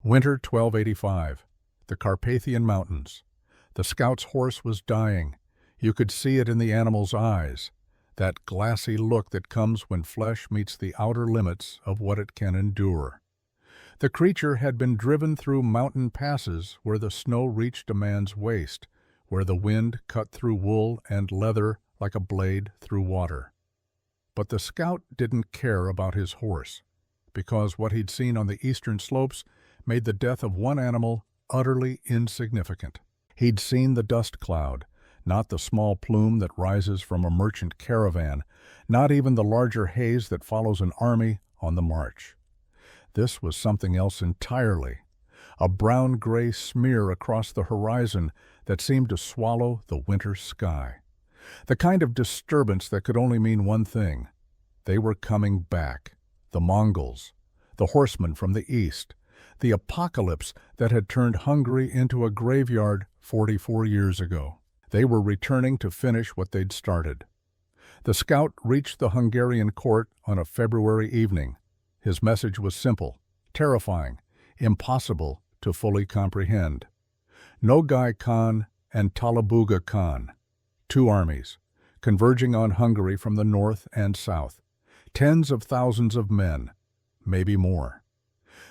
Winter 1285. The Carpathian Mountains. The scout's horse was dying. You could see it in the animal's eyes, that glassy look that comes when flesh meets the outer limits of what it can endure. The creature had been driven through mountain passes where the snow reached a man's waist, where the wind cut through wool and leather like a blade through water. But the scout didn't care about his horse, because what he'd seen on the eastern slopes made the death of one animal utterly insignificant. He'd seen the dust cloud, not the small plume that rises from a merchant caravan, not even the larger haze that follows an army on the march. This was something else entirely, a brown-gray smear across the horizon that seemed to swallow the winter sky. The kind of disturbance that could only mean one thing. They were coming back. The Mongols, the horsemen from the east, the apocalypse that had turned Hungary into a graveyard 44 years ago. They were returning to finish what they'd started. The scout reached the Hungarian court on a February evening. His message was simple, terrifying, impossible to fully comprehend. Nogai Khan and Talabuga Khan. Two armies, converging on Hungary from the north and south. Tens of thousands of men, maybe more.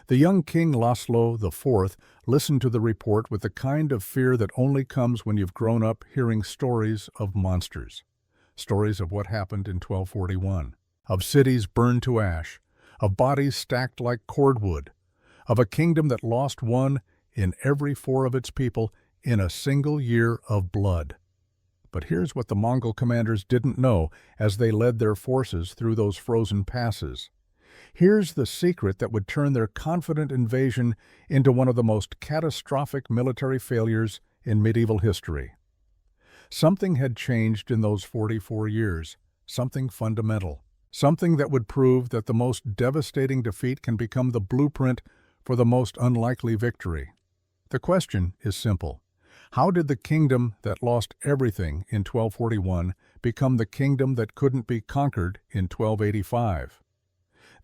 The young King Laszlo IV listened to the report with the kind of fear that only comes when you've grown up hearing stories of monsters. Stories of what happened in 1241, of cities burned to ash, of bodies stacked like cordwood, of a kingdom that lost one in every four of its people in a single year of blood. But here's what the Mongol commanders didn't know as they led their forces through those frozen passes. Here's the secret that would turn their confident invasion into one of the most catastrophic military failures in medieval history. Something had changed in those 44 years, something fundamental, something that would prove that the most devastating defeat can become the blueprint for the most unlikely victory. The question is simple. How did the kingdom that lost everything in 1241 become the kingdom that couldn't be conquered in 1285?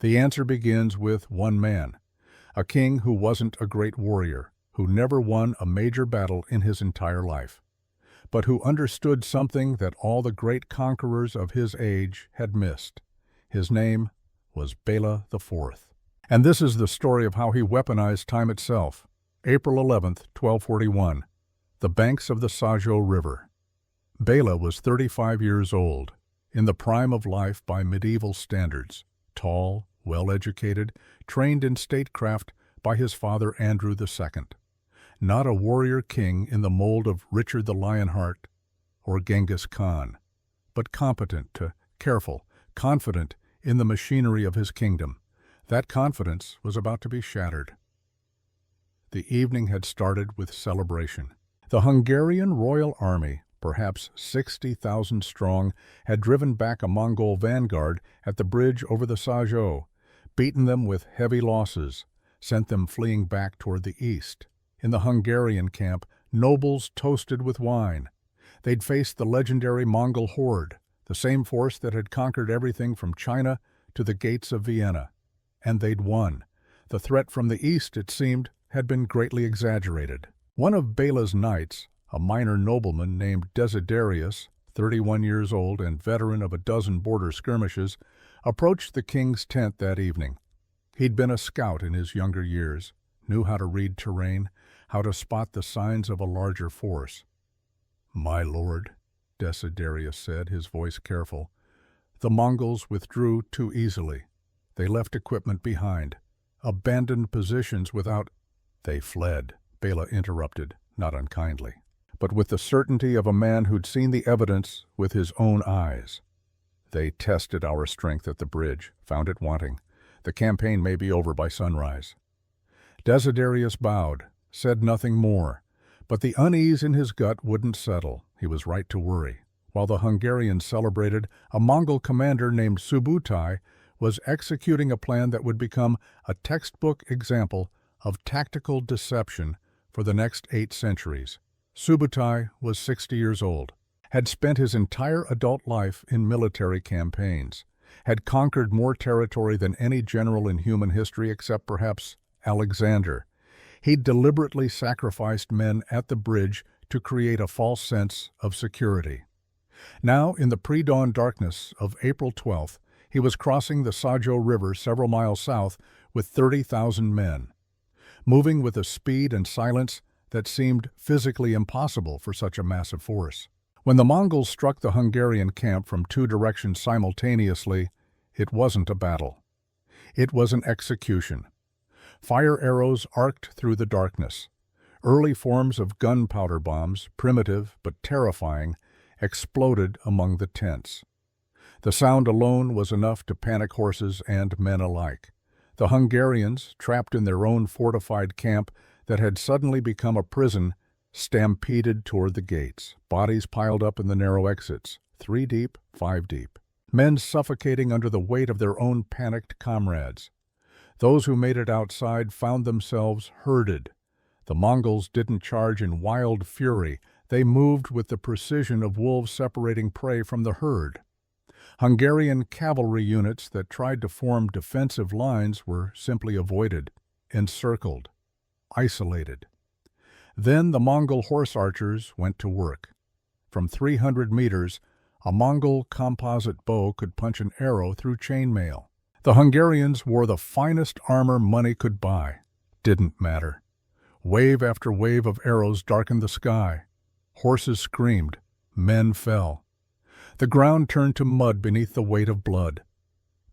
The answer begins with one man, a king who wasn't a great warrior, who never won a major battle in his entire life, but who understood something that all the great conquerors of his age had missed. His name was Bela IV. And this is the story of how he weaponized time itself. April 11th, 1241. The banks of the Sajo River. Bela was 35 years old, in the prime of life by medieval standards, tall, well-educated, trained in statecraft by his father Andrew II. Not a warrior king in the mold of Richard the Lionheart or Genghis Khan, but competent, careful, confident in the machinery of his kingdom. That confidence was about to be shattered. The evening had started with celebration. The Hungarian royal army, perhaps 60,000 strong, had driven back a Mongol vanguard at the bridge over the Sajo, beaten them with heavy losses, sent them fleeing back toward the east. In the Hungarian camp, nobles toasted with wine. They'd faced the legendary Mongol horde, the same force that had conquered everything from China to the gates of Vienna. And they'd won. The threat from the east, it seemed, had been greatly exaggerated. One of Bela's knights, a minor nobleman named Desiderius, 31 years old and veteran of a dozen border skirmishes, approached the king's tent that evening. He'd been a scout in his younger years, knew how to read terrain, how to spot the signs of a larger force. "My lord," Desiderius said, his voice careful, "the Mongols withdrew too easily. They left equipment behind, abandoned positions without—" "They fled," Bela interrupted, not unkindly, but with the certainty of a man who'd seen the evidence with his own eyes. "They tested our strength at the bridge, found it wanting. The campaign may be over by sunrise." Desiderius bowed, said nothing more, but the unease in his gut wouldn't settle. He was right to worry. While the Hungarians celebrated, a Mongol commander named Subutai was executing a plan that would become a textbook example of tactical deception for the next 8 centuries. Subutai was 60 years old, had spent his entire adult life in military campaigns, had conquered more territory than any general in human history except perhaps Alexander. He deliberately sacrificed men at the bridge to create a false sense of security. Now, in the pre-dawn darkness of April 12th, he was crossing the Sajo River several miles south with 30,000 men, moving with a speed and silence that seemed physically impossible for such a massive force. When the Mongols struck the Hungarian camp from two directions simultaneously, it wasn't a battle. It was an execution. Fire arrows arced through the darkness. Early forms of gunpowder bombs, primitive but terrifying, exploded among the tents. The sound alone was enough to panic horses and men alike. The Hungarians, trapped in their own fortified camp that had suddenly become a prison, stampeded toward the gates, bodies piled up in the narrow exits, 3 deep, 5 deep. Men suffocating under the weight of their own panicked comrades. Those who made it outside found themselves herded. The Mongols didn't charge in wild fury. They moved with the precision of wolves separating prey from the herd. Hungarian cavalry units that tried to form defensive lines were simply avoided, encircled, isolated. Then the Mongol horse archers went to work. From 300 meters, a Mongol composite bow could punch an arrow through chainmail. The Hungarians wore the finest armor money could buy. Didn't matter. Wave after wave of arrows darkened the sky. Horses screamed. Men fell. The ground turned to mud beneath the weight of blood.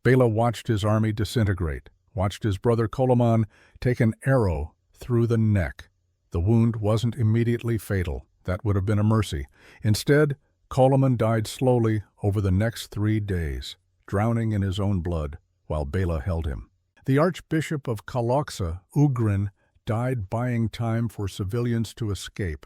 Bela watched his army disintegrate, watched his brother Koloman take an arrow through the neck. The wound wasn't immediately fatal. That would have been a mercy. Instead, Koloman died slowly over the next 3 days, drowning in his own blood, while Bela held him. The Archbishop of Kalocsa, Ugrin, died buying time for civilians to escape,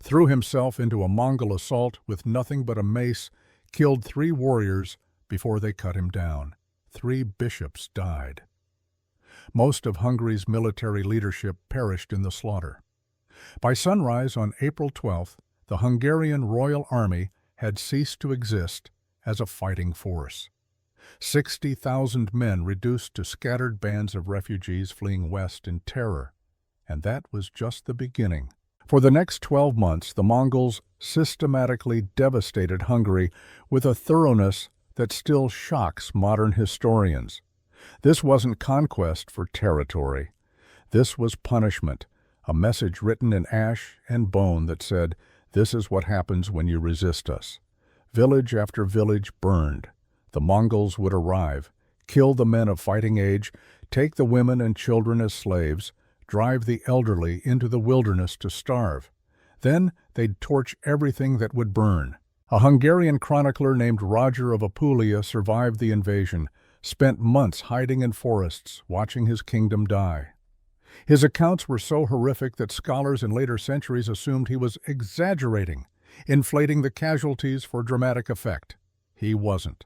threw himself into a Mongol assault with nothing but a mace, killed 3 warriors before they cut him down. 3 bishops died. Most of Hungary's military leadership perished in the slaughter. By sunrise on April 12th, the Hungarian Royal Army had ceased to exist as a fighting force. 60,000 men reduced to scattered bands of refugees fleeing west in terror. And that was just the beginning. For the next 12 months, the Mongols systematically devastated Hungary with a thoroughness that still shocks modern historians. This wasn't conquest for territory. This was punishment, a message written in ash and bone that said, "This is what happens when you resist us." Village after village burned. The Mongols would arrive, kill the men of fighting age, take the women and children as slaves, drive the elderly into the wilderness to starve. Then they'd torch everything that would burn. A Hungarian chronicler named Roger of Apulia survived the invasion, spent months hiding in forests, watching his kingdom die. His accounts were so horrific that scholars in later centuries assumed he was exaggerating, inflating the casualties for dramatic effect. He wasn't.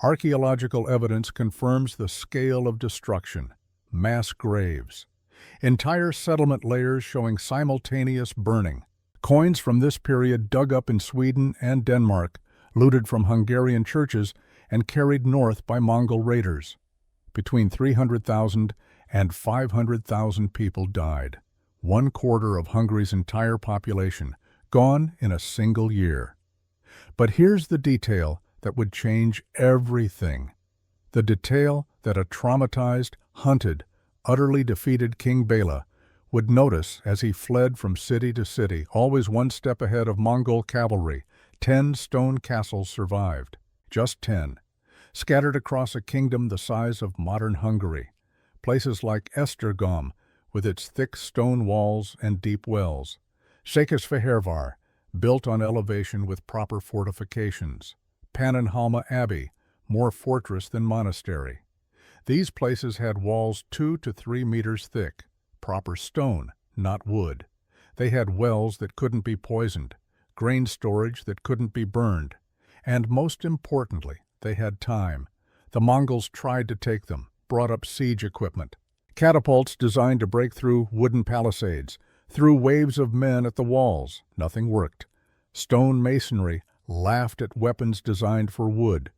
Archaeological evidence confirms the scale of destruction. Mass graves. Entire settlement layers showing simultaneous burning. Coins from this period dug up in Sweden and Denmark, looted from Hungarian churches, and carried north by Mongol raiders. Between 300,000 and 500,000 people died. 1/4 of Hungary's entire population, gone in a single year. But here's the detail that would change everything. The detail that a traumatized, hunted, utterly defeated King Bela would notice as he fled from city to city, always one step ahead of Mongol cavalry. 10 stone castles survived. Just 10. Scattered across a kingdom the size of modern Hungary. Places like Esztergom, with its thick stone walls and deep wells. Székesfehérvár, built on elevation with proper fortifications. Pannonhalma Abbey, more fortress than monastery. These places had walls 2 to 3 meters thick, proper stone, not wood. They had wells that couldn't be poisoned, grain storage that couldn't be burned, and most importantly, they had time. The Mongols tried to take them, brought up siege equipment. Catapults designed to break through wooden palisades, threw waves of men at the walls. Nothing worked. Stone masonry laughed at weapons designed for wood.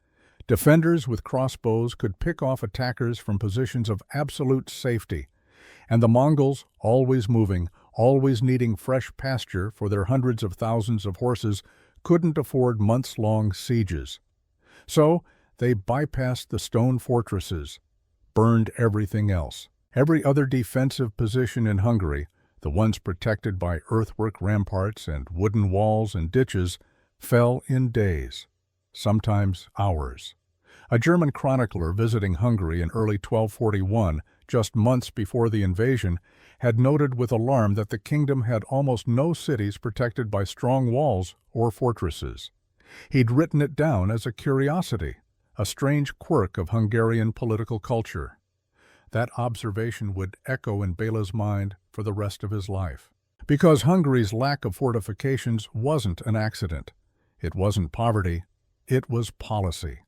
Defenders with crossbows could pick off attackers from positions of absolute safety. And the Mongols, always moving, always needing fresh pasture for their hundreds of thousands of horses, couldn't afford months-long sieges. So they bypassed the stone fortresses, burned everything else. Every other defensive position in Hungary, the ones protected by earthwork ramparts and wooden walls and ditches, fell in days, sometimes hours. A German chronicler visiting Hungary in early 1241, just months before the invasion, had noted with alarm that the kingdom had almost no cities protected by strong walls or fortresses. He'd written it down as a curiosity, a strange quirk of Hungarian political culture. That observation would echo in Béla's mind for the rest of his life. Because Hungary's lack of fortifications wasn't an accident. It wasn't poverty, it was policy.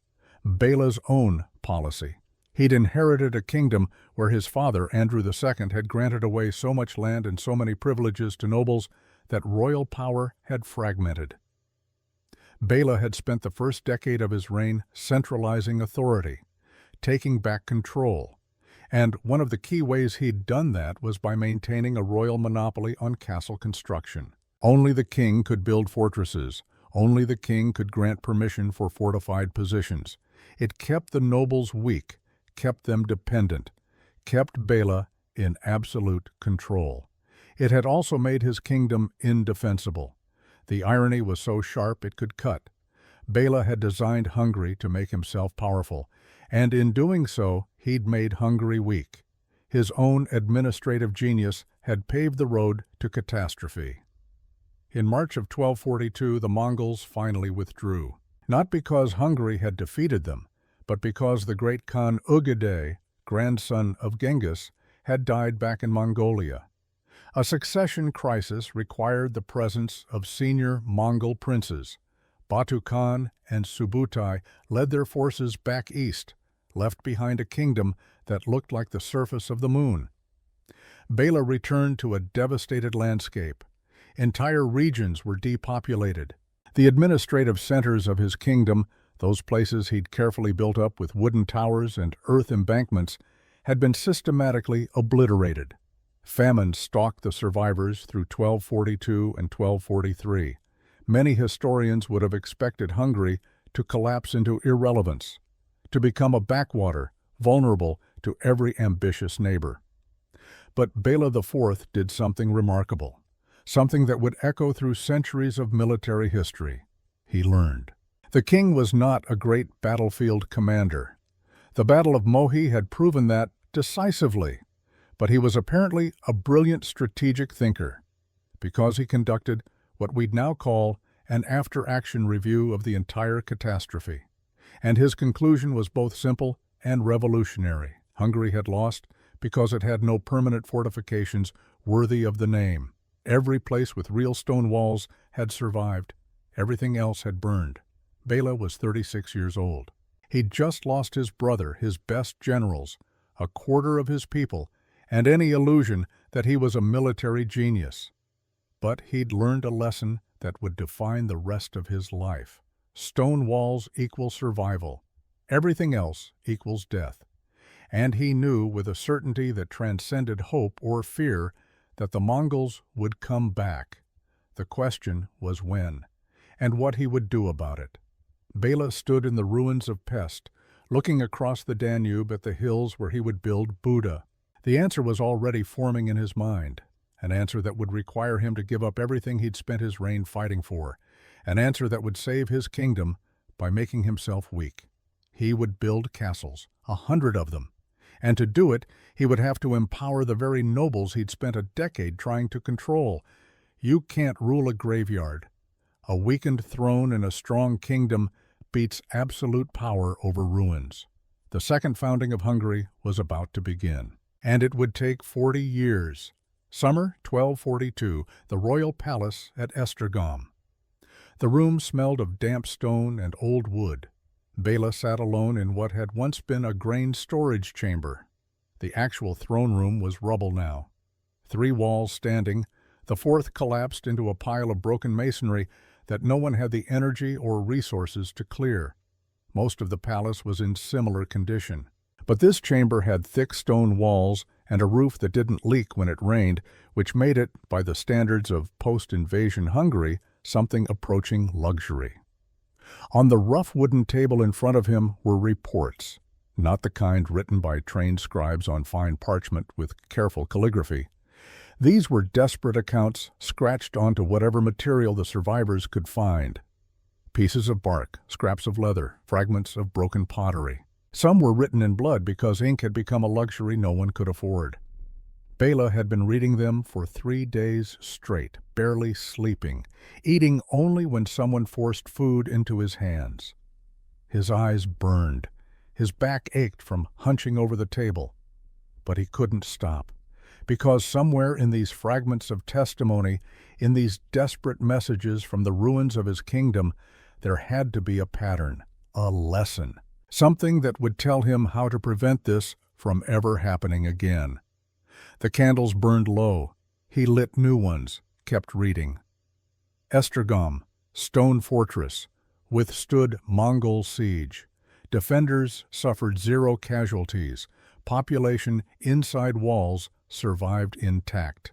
Béla's own policy. He'd inherited a kingdom where his father, Andrew II, had granted away so much land and so many privileges to nobles that royal power had fragmented. Béla had spent the first decade of his reign centralizing authority, taking back control. And one of the key ways he'd done that was by maintaining a royal monopoly on castle construction. Only the king could build fortresses. Only the king could grant permission for fortified positions. It kept the nobles weak, kept them dependent, kept Béla in absolute control. It had also made his kingdom indefensible. The irony was so sharp it could cut. Béla had designed Hungary to make himself powerful, and in doing so, he'd made Hungary weak. His own administrative genius had paved the road to catastrophe. In March of 1242, the Mongols finally withdrew, not because Hungary had defeated them, but because the great Khan Ugedei, grandson of Genghis, had died back in Mongolia. A succession crisis required the presence of senior Mongol princes. Batu Khan and Subutai led their forces back east, left behind a kingdom that looked like the surface of the moon. Béla returned to a devastated landscape. Entire regions were depopulated. The administrative centers of his kingdom, those places he'd carefully built up with wooden towers and earth embankments, had been systematically obliterated. Famine stalked the survivors through 1242 and 1243. Many historians would have expected Hungary to collapse into irrelevance, to become a backwater, vulnerable to every ambitious neighbor. But Béla IV did something remarkable, something that would echo through centuries of military history. He learned. The king was not a great battlefield commander. The Battle of Mohi had proven that decisively, but he was apparently a brilliant strategic thinker, because he conducted what we'd now call an after-action review of the entire catastrophe. And his conclusion was both simple and revolutionary. Hungary had lost because it had no permanent fortifications worthy of the name. Every place with real stone walls had survived. Everything else had burned. Béla was 36 years old. He'd just lost his brother, his best generals, a quarter of his people, and any illusion that he was a military genius. But he'd learned a lesson that would define the rest of his life. Stone walls equal survival. Everything else equals death. And he knew with a certainty that transcended hope or fear that the Mongols would come back. The question was when, and what he would do about it. Béla stood in the ruins of Pest, looking across the Danube at the hills where he would build Buda. The answer was already forming in his mind, an answer that would require him to give up everything he'd spent his reign fighting for, an answer that would save his kingdom by making himself weak. He would build castles, 100 of them, and to do it, he would have to empower the very nobles he'd spent a decade trying to control. You can't rule a graveyard. A weakened throne in a strong kingdom beats absolute power over ruins. The second founding of Hungary was about to begin, and it would take 40 years. Summer 1242, the royal palace at Esztergom. The room smelled of damp stone and old wood. Béla sat alone in what had once been a grain storage chamber. The actual throne room was rubble now. 3 walls standing, the fourth collapsed into a pile of broken masonry that no one had the energy or resources to clear. Most of the palace was in similar condition. But this chamber had thick stone walls and a roof that didn't leak when it rained, which made it, by the standards of post-invasion Hungary, something approaching luxury. On the rough wooden table in front of him were reports, not the kind written by trained scribes on fine parchment with careful calligraphy. These were desperate accounts scratched onto whatever material the survivors could find. Pieces of bark, scraps of leather, fragments of broken pottery. Some were written in blood because ink had become a luxury no one could afford. Bela had been reading them for 3 days straight, barely sleeping, eating only when someone forced food into his hands. His eyes burned. His back ached from hunching over the table. But he couldn't stop, because somewhere in these fragments of testimony, in these desperate messages from the ruins of his kingdom, there had to be a pattern, a lesson, something that would tell him how to prevent this from ever happening again. The candles burned low. He lit new ones, kept reading. Esztergom, stone fortress, withstood Mongol siege. Defenders suffered 0 casualties. Population inside walls survived intact.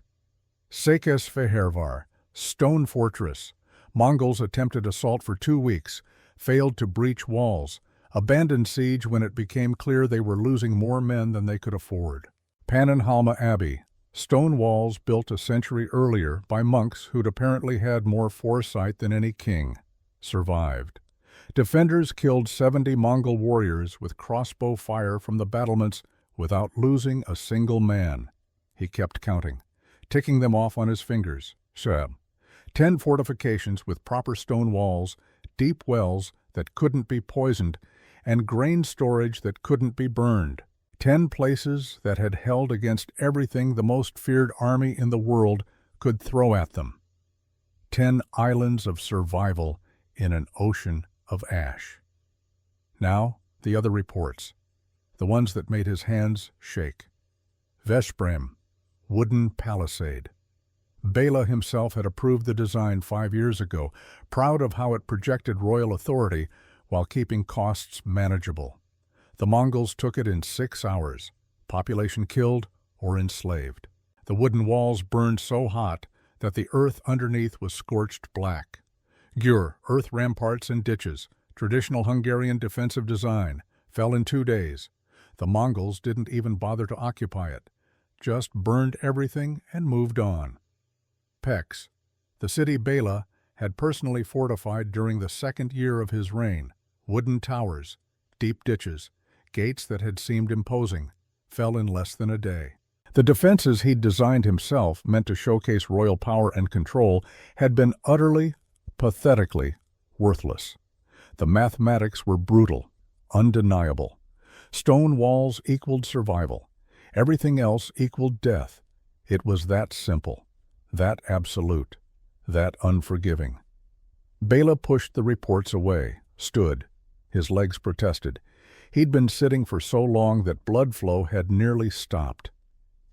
Székesfehérvár, stone fortress. Mongols attempted assault for 2 weeks, failed to breach walls, abandoned siege when it became clear they were losing more men than they could afford. Pannonhalma Abbey, stone walls built a century earlier by monks who'd apparently had more foresight than any king, survived. Defenders killed 70 Mongol warriors with crossbow fire from the battlements without losing a single man. He kept counting, ticking them off on his fingers. 10 fortifications with proper stone walls, deep wells that couldn't be poisoned, and grain storage that couldn't be burned. 10 places that had held against everything the most feared army in the world could throw at them. 10 islands of survival in an ocean of ash. Now, the other reports, the ones that made his hands shake. Veszprém, wooden palisade. Bela himself had approved the design 5 years ago, proud of how it projected royal authority while keeping costs manageable. The Mongols took it in 6 hours, population killed or enslaved. The wooden walls burned so hot that the earth underneath was scorched black. Győr, earth ramparts and ditches, traditional Hungarian defensive design, fell in 2 days. The Mongols didn't even bother to occupy it, just burned everything and moved on. Pécs, the city Bela had personally fortified during the 2nd year of his reign, wooden towers, deep ditches, gates that had seemed imposing, fell in less than a day. The defenses he'd designed himself, meant to showcase royal power and control, had been utterly, pathetically worthless. The mathematics were brutal, undeniable. Stone walls equaled survival. Everything else equaled death. It was that simple, that absolute, that unforgiving. Bela pushed the reports away, stood. His legs protested. He'd been sitting for so long that blood flow had nearly stopped.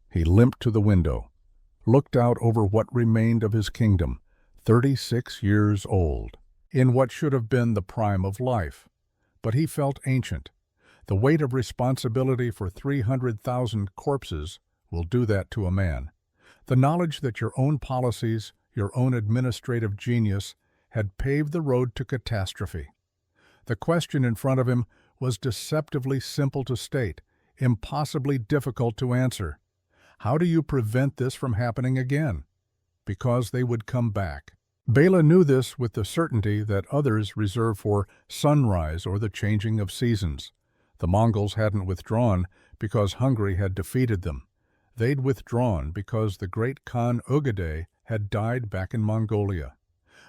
He limped to the window, looked out over what remained of his kingdom, 36 years old, in what should have been the prime of life. But he felt ancient. The weight of responsibility for 300,000 corpses will do that to a man. The knowledge that your own policies, your own administrative genius, had paved the road to catastrophe. The question in front of him was deceptively simple to state, impossibly difficult to answer. How do you prevent this from happening again? Because they would come back. Bela knew this with the certainty that others reserve for sunrise or the changing of seasons. The Mongols hadn't withdrawn because Hungary had defeated them. They'd withdrawn because the great Khan Ugadai had died back in Mongolia.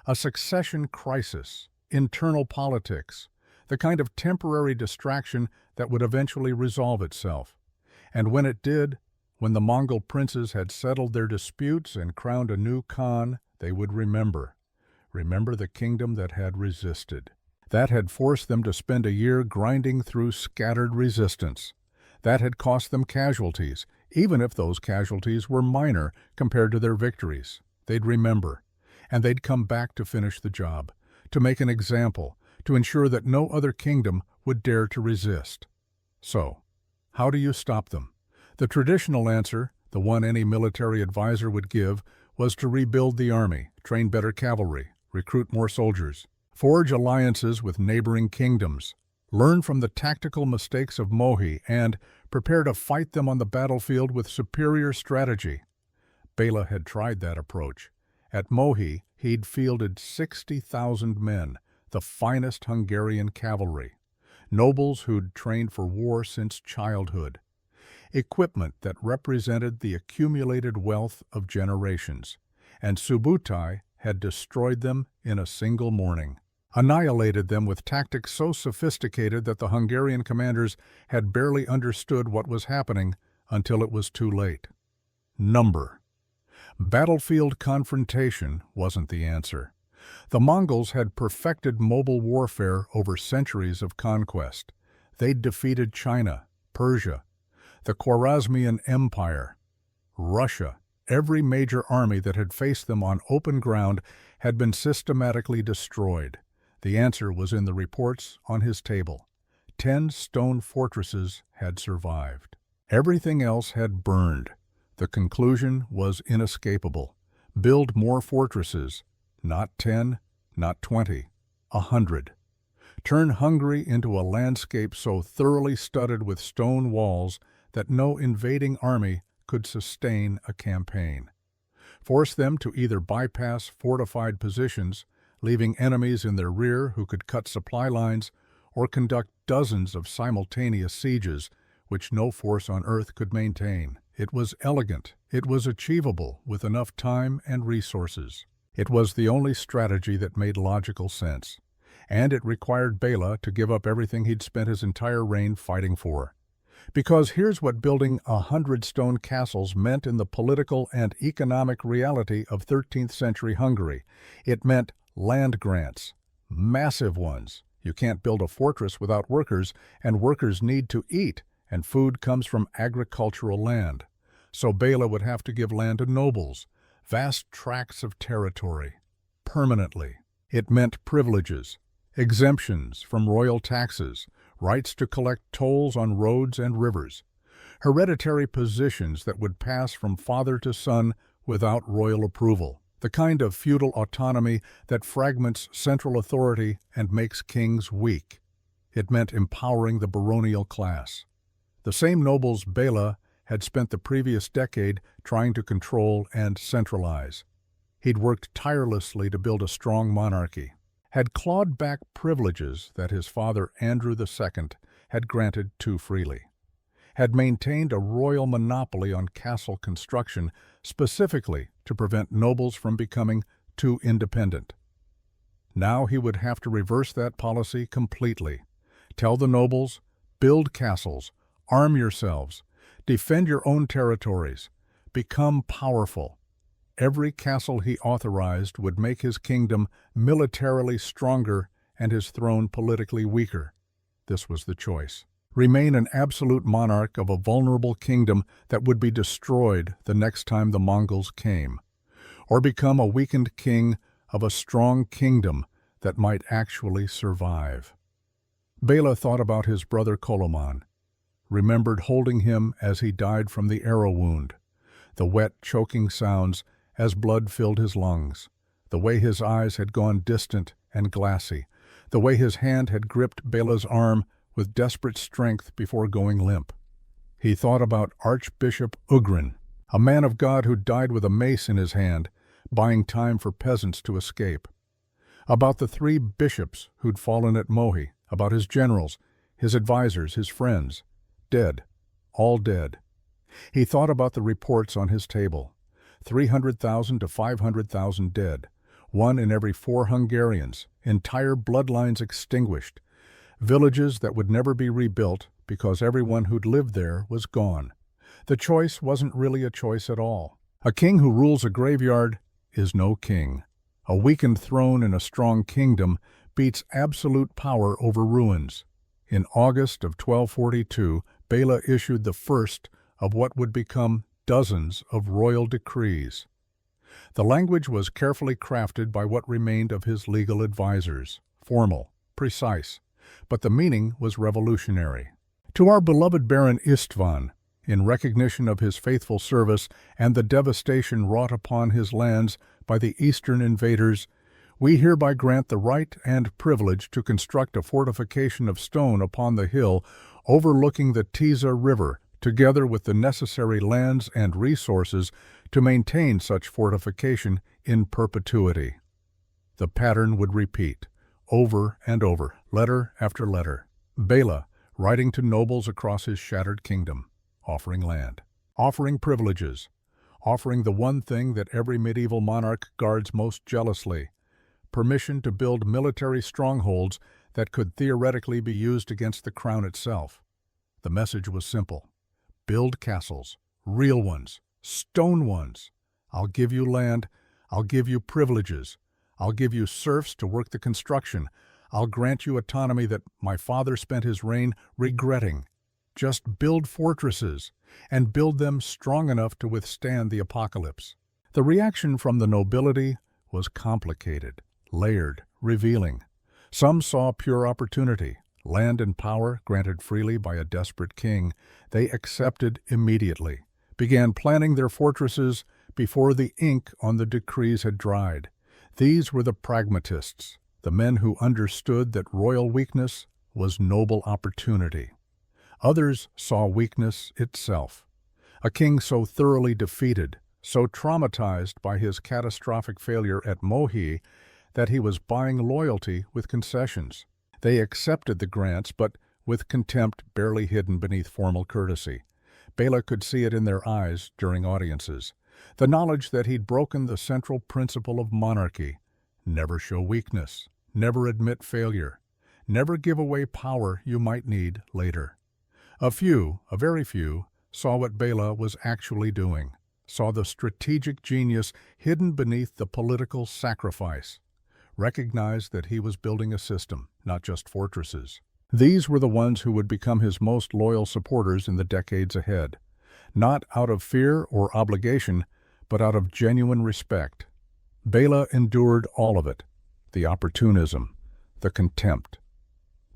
A succession crisis, internal politics, the kind of temporary distraction that would eventually resolve itself. And when it did, when the Mongol princes had settled their disputes and crowned a new Khan, they would remember the kingdom that had resisted. That had forced them to spend a year grinding through scattered resistance. That had cost them casualties, even if those casualties were minor compared to their victories. They'd remember, and they'd come back to finish the job, to make an example, to ensure that no other kingdom would dare to resist. So, how do you stop them? The traditional answer, the one any military advisor would give, was to rebuild the army, train better cavalry, recruit more soldiers, forge alliances with neighboring kingdoms, learn from the tactical mistakes of Mohi, and prepare to fight them on the battlefield with superior strategy. Bela had tried that approach. At Mohi, he'd fielded 60,000 men, the finest Hungarian cavalry, nobles who'd trained for war since childhood, equipment that represented the accumulated wealth of generations, and Subutai had destroyed them in a single morning, annihilated them with tactics so sophisticated that the Hungarian commanders had barely understood what was happening until it was too late. Number. Battlefield confrontation wasn't the answer. The Mongols had perfected mobile warfare over centuries of conquest. They'd defeated China, Persia, the Khwarezmian Empire, Russia. Every major army that had faced them on open ground had been systematically destroyed. The answer was in the reports on his table. 10 stone fortresses had survived. Everything else had burned. The conclusion was inescapable. Build more fortresses. Not 10, not 20, 100. Turn Hungary into a landscape so thoroughly studded with stone walls that no invading army could sustain a campaign. Force them to either bypass fortified positions, leaving enemies in their rear who could cut supply lines, or conduct dozens of simultaneous sieges, which no force on earth could maintain. It was elegant. It was achievable with enough time and resources. It was the only strategy that made logical sense, and it required Bela to give up everything he'd spent his entire reign fighting for. Because here's what building 100 stone castles meant in the political and economic reality of 13th century Hungary. It meant land grants, massive ones. You can't build a fortress without workers, and workers need to eat, and food comes from agricultural land. So Bela would have to give land to nobles, vast tracts of territory, permanently. It meant privileges, exemptions from royal taxes, rights to collect tolls on roads and rivers, hereditary positions that would pass from father to son without royal approval, the kind of feudal autonomy that fragments central authority and makes kings weak. It meant empowering the baronial class. The same nobles Bela had spent the previous decade trying to control and centralize. He'd worked tirelessly to build a strong monarchy, had clawed back privileges that his father Andrew II had granted too freely, had maintained a royal monopoly on castle construction specifically to prevent nobles from becoming too independent. Now he would have to reverse that policy completely. Tell the nobles, build castles, arm yourselves, defend your own territories, become powerful. Every castle he authorized would make his kingdom militarily stronger and his throne politically weaker. This was the choice. Remain an absolute monarch of a vulnerable kingdom that would be destroyed the next time the Mongols came, or become a weakened king of a strong kingdom that might actually survive. Bela thought about his brother Koloman, remembered holding him as he died from the arrow wound, the wet, choking sounds as blood filled his lungs, the way his eyes had gone distant and glassy, the way his hand had gripped Bela's arm with desperate strength before going limp. He thought about Archbishop Ugrin, a man of God who died with a mace in his hand, buying time for peasants to escape. About the 3 bishops who'd fallen at Mohi, about his generals, his advisors, his friends, dead, all dead. He thought about the reports on his table, 300,000 to 500,000 dead, 1 in every 4 Hungarians, entire bloodlines extinguished, villages that would never be rebuilt because everyone who'd lived there was gone. The choice wasn't really a choice at all. A king who rules a graveyard is no king. A weakened throne in a strong kingdom beats absolute power over ruins. In August of 1242, Bela issued the first of what would become dozens of royal decrees. The language was carefully crafted by what remained of his legal advisors, formal, precise, but the meaning was revolutionary. To our beloved Baron Istvan, in recognition of his faithful service and the devastation wrought upon his lands by the eastern invaders, we hereby grant the right and privilege to construct a fortification of stone upon the hill overlooking the Tisa River, together with the necessary lands and resources to maintain such fortification in perpetuity. The pattern would repeat, over and over, letter after letter. Bela, writing to nobles across his shattered kingdom, offering land, offering privileges, offering the one thing that every medieval monarch guards most jealously, permission to build military strongholds that could theoretically be used against the crown itself. The message was simple. Build castles, real ones, stone ones. I'll give you land, I'll give you privileges, I'll give you serfs to work the construction, I'll grant you autonomy that my father spent his reign regretting. Just build fortresses, and build them strong enough to withstand the apocalypse. The reaction from the nobility was complicated, layered, revealing. Some saw pure opportunity, land and power granted freely by a desperate king. They accepted immediately, began planning their fortresses before the ink on the decrees had dried. These were the pragmatists, the men who understood that royal weakness was noble opportunity. Others saw weakness itself. A king so thoroughly defeated, so traumatized by his catastrophic failure at Mohi, that he was buying loyalty with concessions. They accepted the grants, but with contempt barely hidden beneath formal courtesy. Bela could see it in their eyes during audiences. The knowledge that he'd broken the central principle of monarchy: never show weakness, never admit failure, never give away power you might need later. A few, a very few, saw what Bela was actually doing, saw the strategic genius hidden beneath the political sacrifice, recognized that he was building a system, not just fortresses. These were the ones who would become his most loyal supporters in the decades ahead, not out of fear or obligation, but out of genuine respect. Bela endured all of it, the opportunism, the contempt,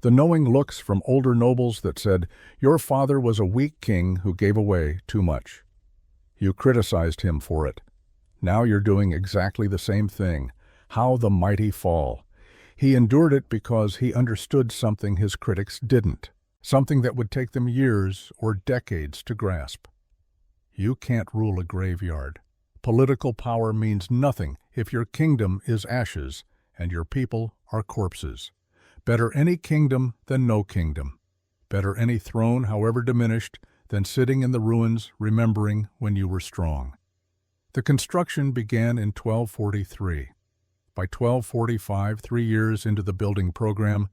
the knowing looks from older nobles that said, "Your father was a weak king who gave away too much. You criticized him for it. Now you're doing exactly the same thing. How the mighty fall." He endured it because he understood something his critics didn't, something that would take them years or decades to grasp. You can't rule a graveyard. Political power means nothing if your kingdom is ashes and your people are corpses. Better any kingdom than no kingdom. Better any throne, however diminished, than sitting in the ruins remembering when you were strong. The construction began in 1243. By 1245, 3 years into the building program,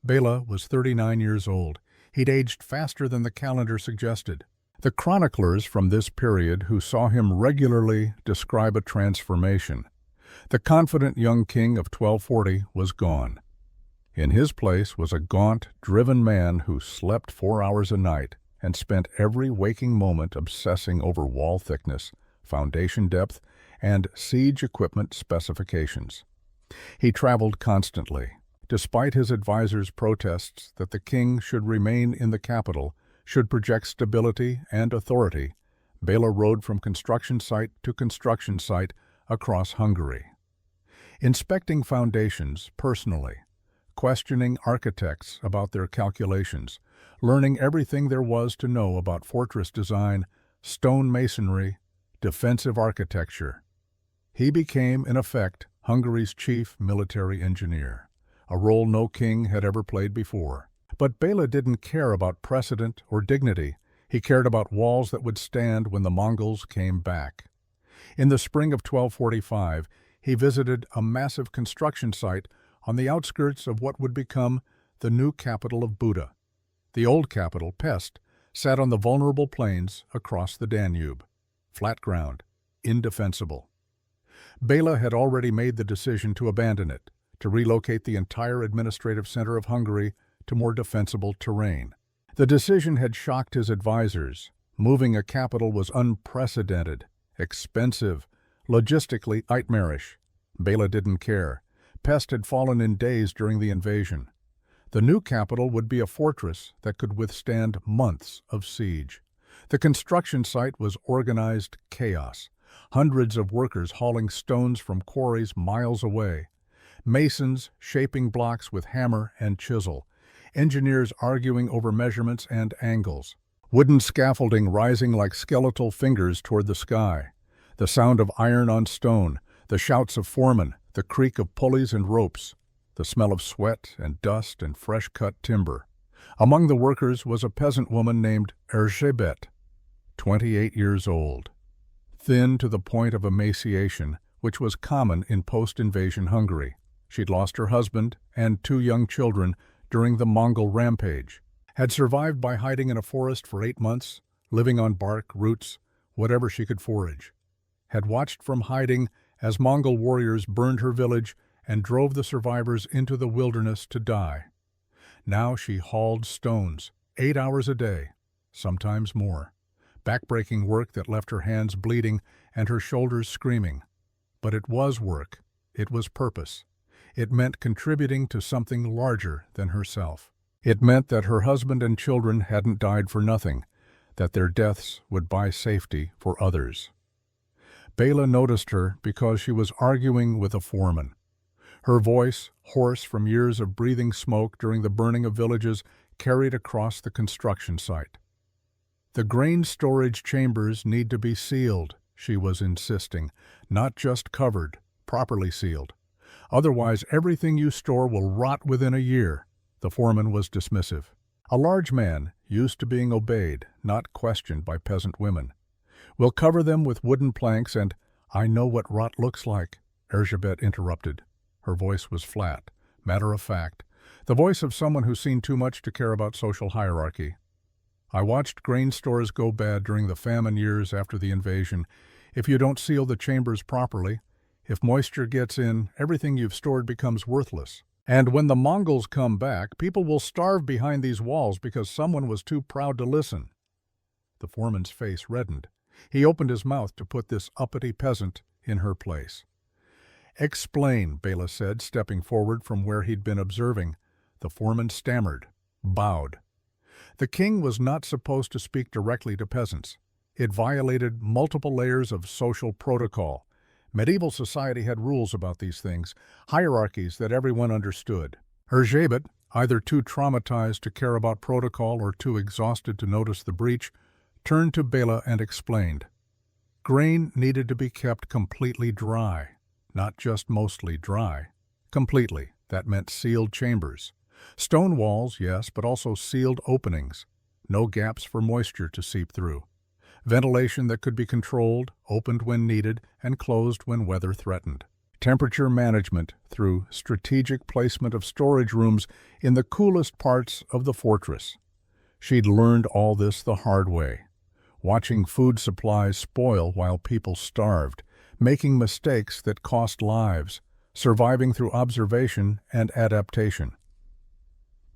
Bela was 39 years old. He'd aged faster than the calendar suggested. The chroniclers from this period who saw him regularly describe a transformation. The confident young king of 1240 was gone. In his place was a gaunt, driven man who slept 4 hours a night and spent every waking moment obsessing over wall thickness, foundation depth, and siege equipment specifications. He traveled constantly. Despite his advisors' protests that the king should remain in the capital, should project stability and authority, Bela rode from construction site to construction site across Hungary. Inspecting foundations personally, questioning architects about their calculations, learning everything there was to know about fortress design, stone masonry, defensive architecture. He became, in effect, Hungary's chief military engineer, a role no king had ever played before. But Bela didn't care about precedent or dignity. He cared about walls that would stand when the Mongols came back. In the spring of 1245, he visited a massive construction site on the outskirts of what would become the new capital of Buda. The old capital, Pest, sat on the vulnerable plains across the Danube, flat ground, indefensible. Bela had already made the decision to abandon it, to relocate the entire administrative center of Hungary to more defensible terrain. The decision had shocked his advisors. Moving a capital was unprecedented, expensive, logistically nightmarish. Bela didn't care. Pest had fallen in days during the invasion. The new capital would be a fortress that could withstand months of siege. The construction site was organized chaos. Hundreds of workers hauling stones from quarries miles away. Masons shaping blocks with hammer and chisel. Engineers arguing over measurements and angles. Wooden scaffolding rising like skeletal fingers toward the sky. The sound of iron on stone, the shouts of foremen, the creak of pulleys and ropes, the smell of sweat and dust and fresh-cut timber. Among the workers was a peasant woman named Erzsébet, 28 years old. Thin to the point of emaciation, which was common in post-invasion Hungary. She'd lost her husband and 2 young children during the Mongol rampage, had survived by hiding in a forest for 8 months, living on bark, roots, whatever she could forage, had watched from hiding as Mongol warriors burned her village and drove the survivors into the wilderness to die. Now she hauled stones, 8 hours a day, sometimes more. Backbreaking work that left her hands bleeding and her shoulders screaming. But it was work. It was purpose. It meant contributing to something larger than herself. It meant that her husband and children hadn't died for nothing, that their deaths would buy safety for others. Bela noticed her because she was arguing with a foreman. Her voice, hoarse from years of breathing smoke during the burning of villages, carried across the construction site. The grain storage chambers need to be sealed, she was insisting, not just covered, properly sealed. Otherwise, everything you store will rot within a year. The foreman was dismissive. A large man, used to being obeyed, not questioned by peasant women. We'll cover them with wooden planks and, I know what rot looks like, Erzsébet interrupted. Her voice was flat, matter-of-fact, the voice of someone who's seen too much to care about social hierarchy. I watched grain stores go bad during the famine years after the invasion. If you don't seal the chambers properly, if moisture gets in, everything you've stored becomes worthless. And when the Mongols come back, people will starve behind these walls because someone was too proud to listen. The foreman's face reddened. He opened his mouth to put this uppity peasant in her place. Explain, Bela said, stepping forward from where he'd been observing. The foreman stammered, bowed. The king was not supposed to speak directly to peasants. It violated multiple layers of social protocol. Medieval society had rules about these things, hierarchies that everyone understood. Erzsébet, either too traumatized to care about protocol or too exhausted to notice the breach, turned to Bela and explained. Grain needed to be kept completely dry, not just mostly dry. Completely, that meant sealed chambers. Stone walls, yes, but also sealed openings. No gaps for moisture to seep through. Ventilation that could be controlled, opened when needed, and closed when weather threatened. Temperature management through strategic placement of storage rooms in the coolest parts of the fortress. She'd learned all this the hard way, watching food supplies spoil while people starved, making mistakes that cost lives, surviving through observation and adaptation.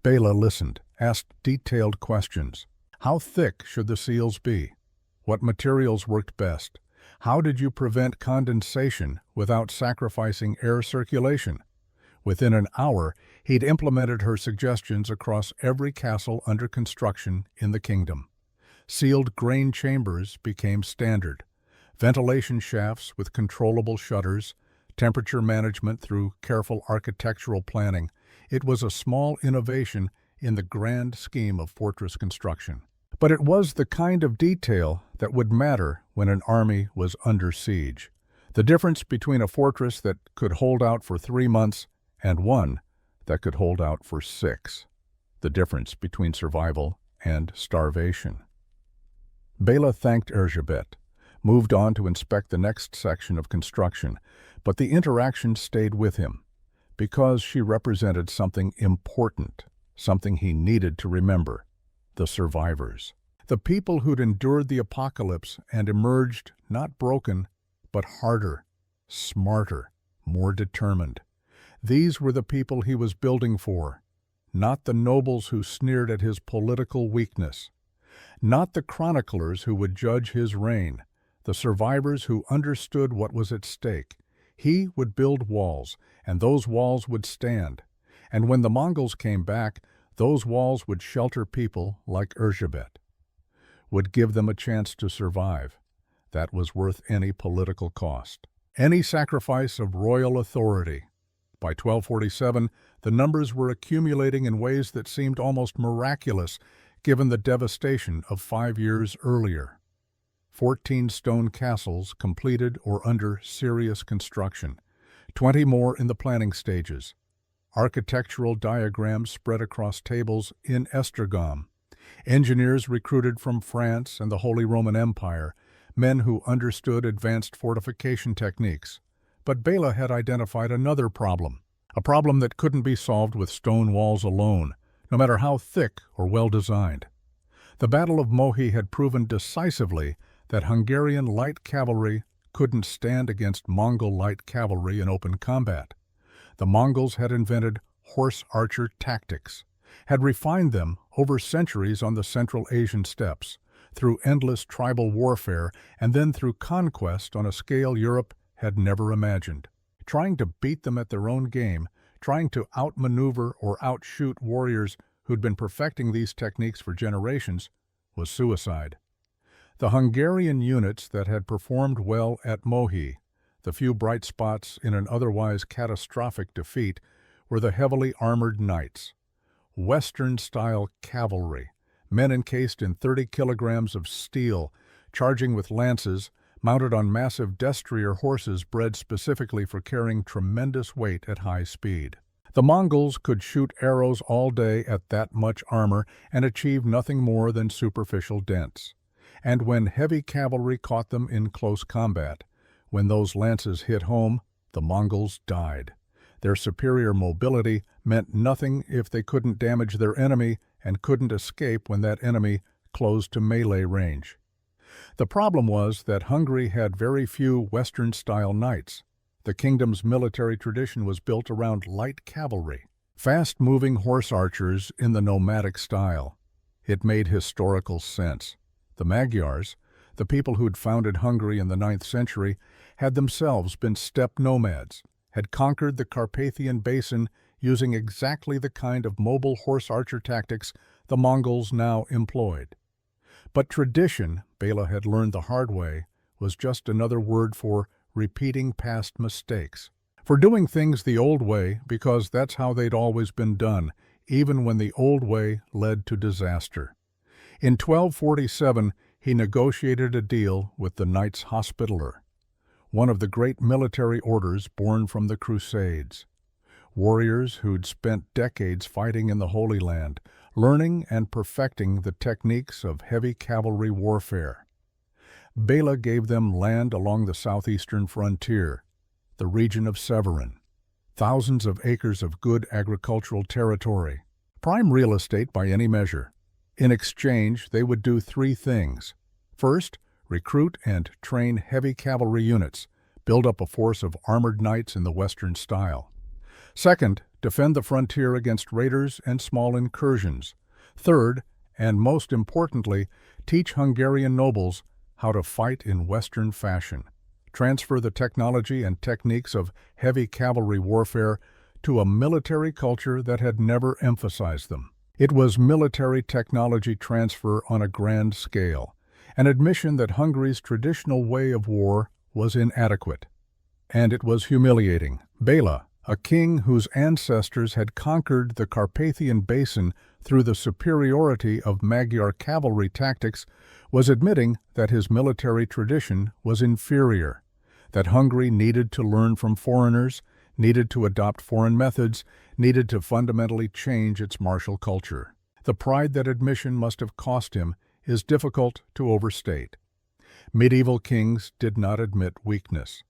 Bela listened, asked detailed questions. How thick should the seals be? What materials worked best? How did you prevent condensation without sacrificing air circulation? Within an hour, he'd implemented her suggestions across every castle under construction in the kingdom. Sealed grain chambers became standard. Ventilation shafts with controllable shutters, temperature management through careful architectural planning. It was a small innovation in the grand scheme of fortress construction. But it was the kind of detail that would matter when an army was under siege. The difference between a fortress that could hold out for 3 months and one that could hold out for 6. The difference between survival and starvation. Bela thanked Erzsébet, moved on to inspect the next section of construction, but the interaction stayed with him, because she represented something important, something he needed to remember. The survivors. The people who'd endured the apocalypse and emerged not broken, but harder, smarter, more determined. These were the people he was building for, not the nobles who sneered at his political weakness, not the chroniclers who would judge his reign, the survivors who understood what was at stake. He would build walls, and those walls would stand. And when the Mongols came back, those walls would shelter people like Erzsébet. would give them a chance to survive. That was worth any political cost, any sacrifice of royal authority. By 1247, the numbers were accumulating in ways that seemed almost miraculous given the devastation of 5 years earlier. 14 stone castles completed or under serious construction, 20 more in the planning stages. Architectural diagrams spread across tables in Esztergom. Engineers recruited from France and the Holy Roman Empire, men who understood advanced fortification techniques. But Bela had identified another problem, a problem that couldn't be solved with stone walls alone, no matter how thick or well-designed. The Battle of Mohi had proven decisively that Hungarian light cavalry couldn't stand against Mongol light cavalry in open combat. The Mongols had invented horse archer tactics, had refined them over centuries on the Central Asian steppes, through endless tribal warfare, and then through conquest on a scale Europe had never imagined. Trying to beat them at their own game, trying to outmaneuver or outshoot warriors who'd been perfecting these techniques for generations, was suicide. The Hungarian units that had performed well at Mohi, the few bright spots in an otherwise catastrophic defeat, were the heavily armored knights. Western-style cavalry, men encased in 30 kilograms of steel, charging with lances, mounted on massive destrier horses bred specifically for carrying tremendous weight at high speed. The Mongols could shoot arrows all day at that much armor and achieve nothing more than superficial dents. And when heavy cavalry caught them in close combat, when those lances hit home, the Mongols died. Their superior mobility meant nothing if they couldn't damage their enemy and couldn't escape when that enemy closed to melee range. The problem was that Hungary had very few Western-style knights. The kingdom's military tradition was built around light cavalry, fast-moving horse archers in the nomadic style. It made historical sense. The Magyars, the people who'd founded Hungary in the 9th century, had themselves been steppe nomads, had conquered the Carpathian Basin using exactly the kind of mobile horse archer tactics the Mongols now employed. But tradition, Bela had learned the hard way, was just another word for repeating past mistakes, for doing things the old way because that's how they'd always been done, even when the old way led to disaster. In 1247, he negotiated a deal with the Knights Hospitaller, one of the great military orders born from the Crusades. Warriors who'd spent decades fighting in the Holy Land, learning and perfecting the techniques of heavy cavalry warfare. Bela gave them land along the southeastern frontier, the region of Severin, thousands of acres of good agricultural territory, prime real estate by any measure. In exchange, they would do 3 things. First, recruit and train heavy cavalry units, build up a force of armored knights in the Western style. Second, defend the frontier against raiders and small incursions. Third, and most importantly, teach Hungarian nobles how to fight in Western fashion, transfer the technology and techniques of heavy cavalry warfare to a military culture that had never emphasized them. It was military technology transfer on a grand scale, an admission that Hungary's traditional way of war was inadequate. And it was humiliating. Bela, a king whose ancestors had conquered the Carpathian Basin through the superiority of Magyar cavalry tactics, was admitting that his military tradition was inferior, that Hungary needed to learn from foreigners, needed to adopt foreign methods, needed to fundamentally change its martial culture. The pride that admission must have cost him is difficult to overstate. Medieval kings did not admit weakness,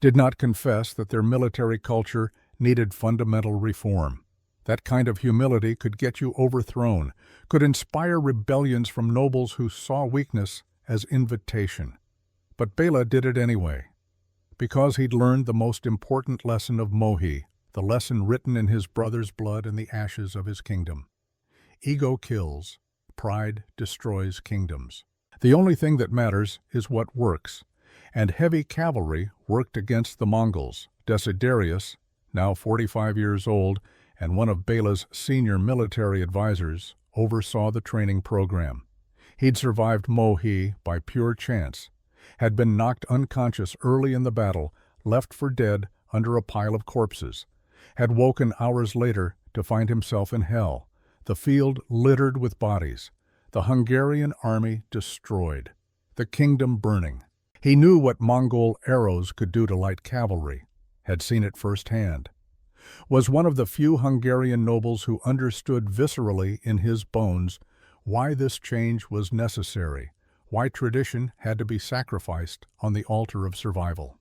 did not confess that their military culture needed fundamental reform. That kind of humility could get you overthrown, could inspire rebellions from nobles who saw weakness as invitation. But Bela did it anyway, because he'd learned the most important lesson of Mohi, the lesson written in his brother's blood and the ashes of his kingdom. Ego kills, pride destroys kingdoms. The only thing that matters is what works, and heavy cavalry worked against the Mongols. Desiderius, now 45 years old and one of Bela's senior military advisors, oversaw the training program. He'd survived Mohi by pure chance, had been knocked unconscious early in the battle, left for dead under a pile of corpses, had woken hours later to find himself in hell, the field littered with bodies, the Hungarian army destroyed, the kingdom burning. He knew what Mongol arrows could do to light cavalry, had seen it firsthand, was one of the few Hungarian nobles who understood viscerally in his bones why this change was necessary, why tradition had to be sacrificed on the altar of survival.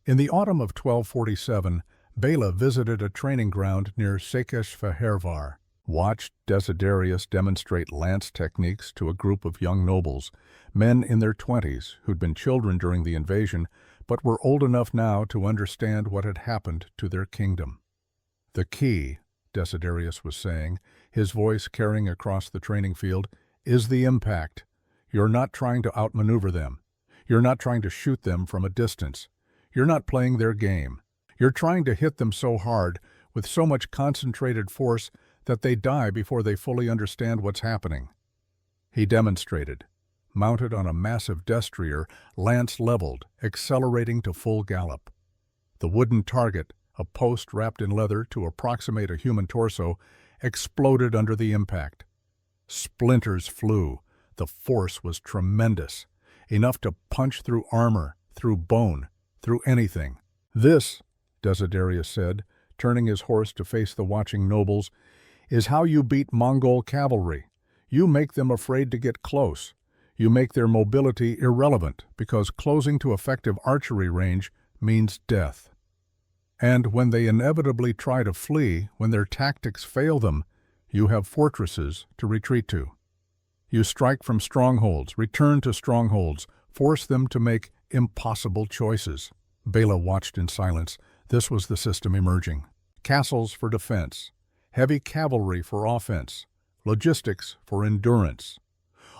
In the autumn of 1247, Bela visited a training ground near Székesfehérvár, watched Desiderius demonstrate lance techniques to a group of young nobles, men in their 20s who'd been children during the invasion but were old enough now to understand what had happened to their kingdom. "The key," Desiderius was saying, his voice carrying across the training field, "is the impact. You're not trying to outmaneuver them. You're not trying to shoot them from a distance. You're not playing their game. You're trying to hit them so hard, with so much concentrated force, that they die before they fully understand what's happening." He demonstrated, mounted on a massive destrier, lance leveled, accelerating to full gallop. The wooden target, a post wrapped in leather to approximate a human torso, exploded under the impact. Splinters flew. The force was tremendous, enough to punch through armor, through bone, through anything. "This," Desiderius said, turning his horse to face the watching nobles, "is how you beat Mongol cavalry. You make them afraid to get close. You make their mobility irrelevant, because closing to effective archery range means death. And when they inevitably try to flee, when their tactics fail them, you have fortresses to retreat to. You strike from strongholds, return to strongholds, force them to make impossible choices." Bela watched in silence. This was the system emerging. Castles for defense, heavy cavalry for offense, logistics for endurance.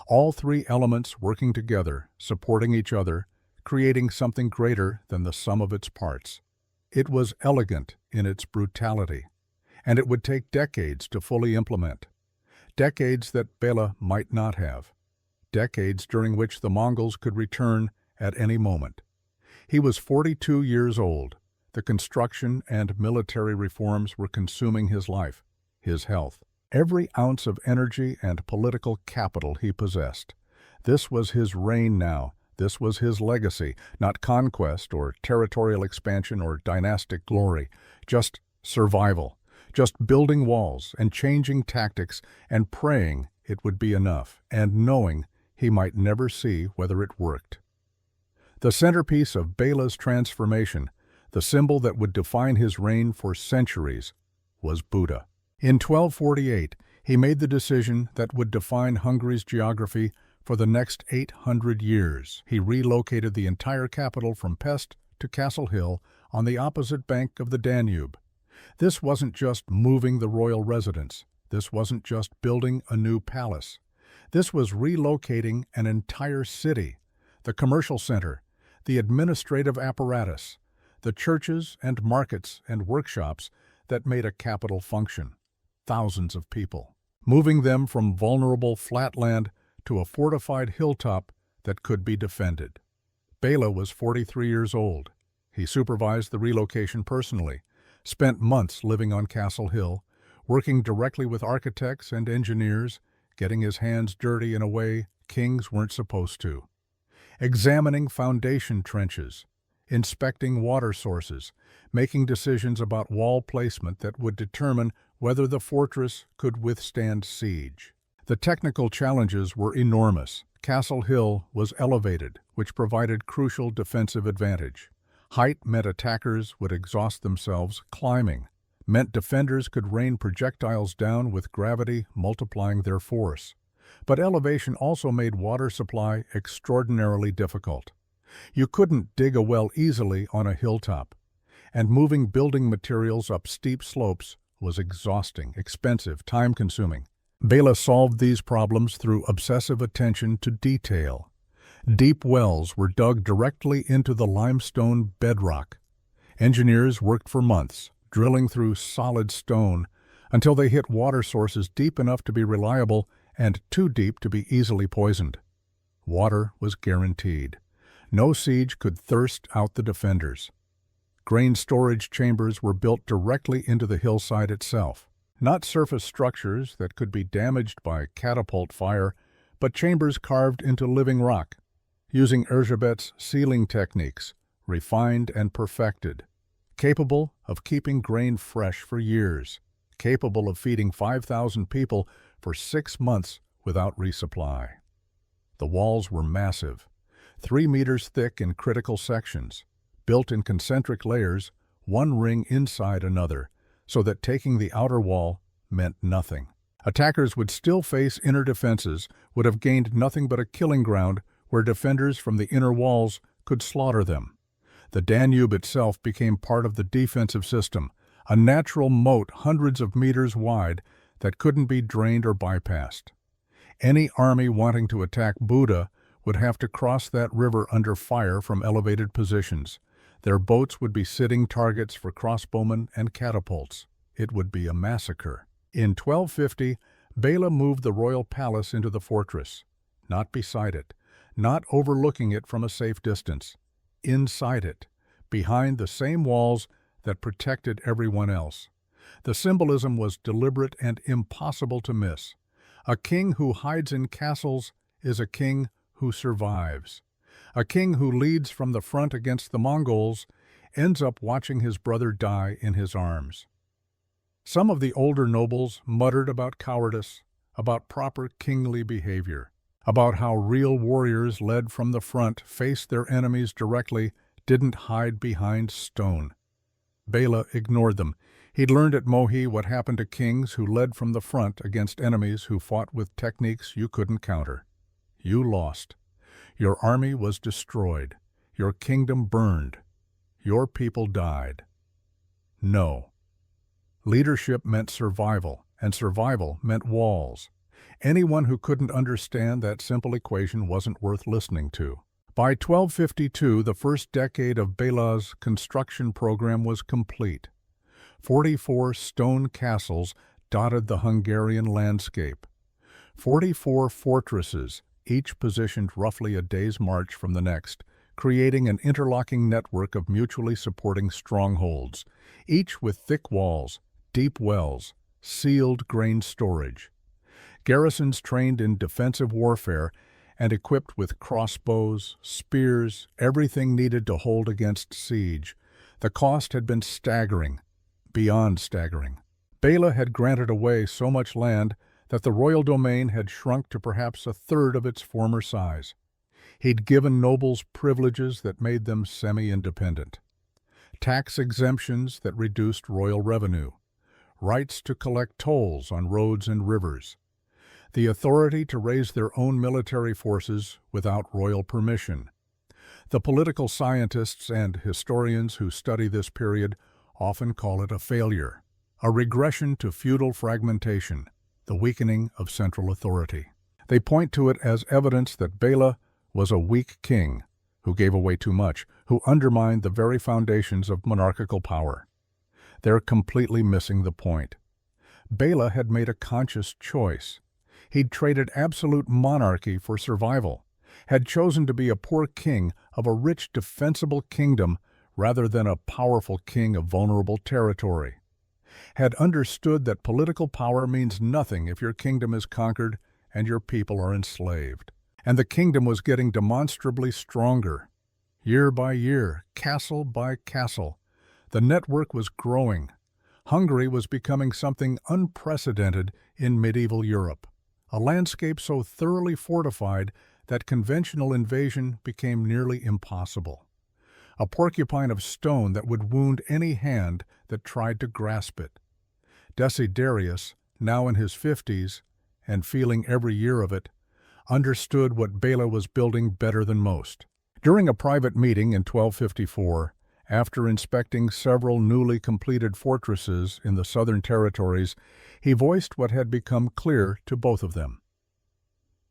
All three elements working together, supporting each other, creating something greater than the sum of its parts. It was elegant in its brutality, and it would take decades to fully implement. Decades that Bela might not have. Decades during which the Mongols could return at any moment. He was 42 years old. The construction and military reforms were consuming his life, his health, every ounce of energy and political capital he possessed. This was his reign now. This was his legacy, not conquest or territorial expansion or dynastic glory, just survival, just building walls and changing tactics and praying it would be enough, and knowing he might never see whether it worked. The centerpiece of Bela's transformation, the symbol that would define his reign for centuries, was Buda. In 1248, he made the decision that would define Hungary's geography for the next 800 years. He relocated the entire capital from Pest to Castle Hill on the opposite bank of the Danube. This wasn't just moving the royal residence. This wasn't just building a new palace. This was relocating an entire city, the commercial center, the administrative apparatus, the churches and markets and workshops that made a capital function. Thousands of people, moving them from vulnerable flatland to a fortified hilltop that could be defended. Bela was 43 years old. He supervised the relocation personally, spent months living on Castle Hill, working directly with architects and engineers, getting his hands dirty in a way kings weren't supposed to, examining foundation trenches, inspecting water sources, making decisions about wall placement that would determine whether the fortress could withstand siege. The technical challenges were enormous. Castle Hill was elevated, which provided crucial defensive advantage. Height meant attackers would exhaust themselves climbing, meant defenders could rain projectiles down with gravity multiplying their force. But elevation also made water supply extraordinarily difficult. You couldn't dig a well easily on a hilltop, and moving building materials up steep slopes was exhausting, expensive, time-consuming. Bela solved these problems through obsessive attention to detail. Deep wells were dug directly into the limestone bedrock. Engineers worked for months, drilling through solid stone until they hit water sources deep enough to be reliable and too deep to be easily poisoned. Water was guaranteed. No siege could thirst out the defenders. Grain storage chambers were built directly into the hillside itself. Not surface structures that could be damaged by catapult fire, but chambers carved into living rock, using Erzsébet's sealing techniques, refined and perfected, capable of keeping grain fresh for years, capable of feeding 5,000 people for 6 months without resupply. The walls were massive, 3 meters thick in critical sections, built in concentric layers, one ring inside another, so that taking the outer wall meant nothing. Attackers would still face inner defenses, would have gained nothing but a killing ground where defenders from the inner walls could slaughter them. The Danube itself became part of the defensive system, a natural moat hundreds of meters wide that couldn't be drained or bypassed. Any army wanting to attack Buda would have to cross that river under fire from elevated positions. Their boats would be sitting targets for crossbowmen and catapults. It would be a massacre. In 1250, Béla moved the royal palace into the fortress, not beside it, not overlooking it from a safe distance, inside it, behind the same walls that protected everyone else. The symbolism was deliberate and impossible to miss. A king who hides in castles is a king who survives. A king who leads from the front against the Mongols ends up watching his brother die in his arms. Some of the older nobles muttered about cowardice, about proper kingly behavior, about how real warriors led from the front faced their enemies directly, didn't hide behind stone. Béla ignored them. He'd learned at Mohi what happened to kings who led from the front against enemies who fought with techniques you couldn't counter. You lost. Your army was destroyed. Your kingdom burned. Your people died. No. Leadership meant survival, and survival meant walls. Anyone who couldn't understand that simple equation wasn't worth listening to. By 1252, the first decade of Béla's construction program was complete. 44 stone castles dotted the Hungarian landscape. 44 fortresses, each positioned roughly a day's march from the next, creating an interlocking network of mutually supporting strongholds, each with thick walls, deep wells, sealed grain storage. Garrisons trained in defensive warfare and equipped with crossbows, spears, everything needed to hold against siege. The cost had been staggering, beyond staggering. Béla had granted away so much land that the royal domain had shrunk to perhaps a third of its former size. He'd given nobles privileges that made them semi-independent, tax exemptions that reduced royal revenue, rights to collect tolls on roads and rivers, the authority to raise their own military forces without royal permission. The political scientists and historians who study this period often call it a failure, a regression to feudal fragmentation, the weakening of central authority. They point to it as evidence that Béla was a weak king who gave away too much, who undermined the very foundations of monarchical power. They're completely missing the point. Béla had made a conscious choice. He'd traded absolute monarchy for survival, had chosen to be a poor king of a rich, defensible kingdom rather than a powerful king of vulnerable territory, had understood that political power means nothing if your kingdom is conquered and your people are enslaved. And the kingdom was getting demonstrably stronger. Year by year, castle by castle, the network was growing. Hungary was becoming something unprecedented in medieval Europe, a landscape so thoroughly fortified that conventional invasion became nearly impossible. A porcupine of stone that would wound any hand that tried to grasp it. Desiderius, now in his 50s, and feeling every year of it, understood what Béla was building better than most. During a private meeting in 1254, after inspecting several newly completed fortresses in the southern territories, he voiced what had become clear to both of them.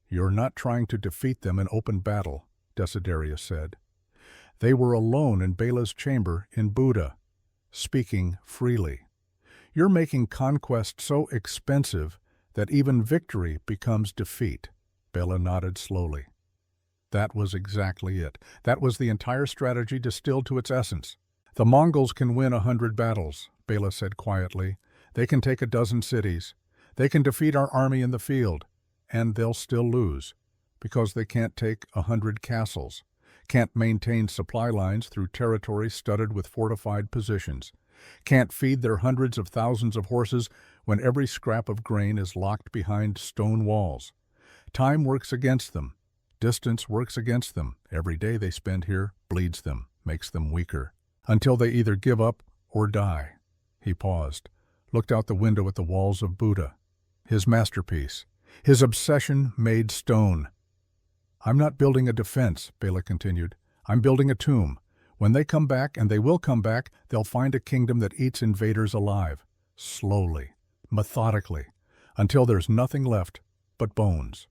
"You're not trying to defeat them in open battle," Desiderius said. They were alone in Béla's chamber in Buda, speaking freely. "You're making conquest so expensive that even victory becomes defeat. Bela nodded slowly. That was exactly it. That was the entire strategy distilled to its essence. The Mongols can win 100 battles, Bela said quietly. They can take a dozen cities. They can defeat our army in the field. And they'll still lose, because they can't take 100 castles, can't maintain supply lines through territory studded with fortified positions, can't feed their hundreds of thousands of horses when every scrap of grain is locked behind stone walls. Time works against them. Distance works against them. Every day they spend here bleeds them, makes them weaker, until they either give up or die. He paused, looked out the window at the walls of Buda, his masterpiece, his obsession made stone. I'm not building a defense, Bela continued. I'm building a tomb. When they come back, and they will come back, they'll find a kingdom that eats invaders alive, slowly, methodically, until there's nothing left but bones.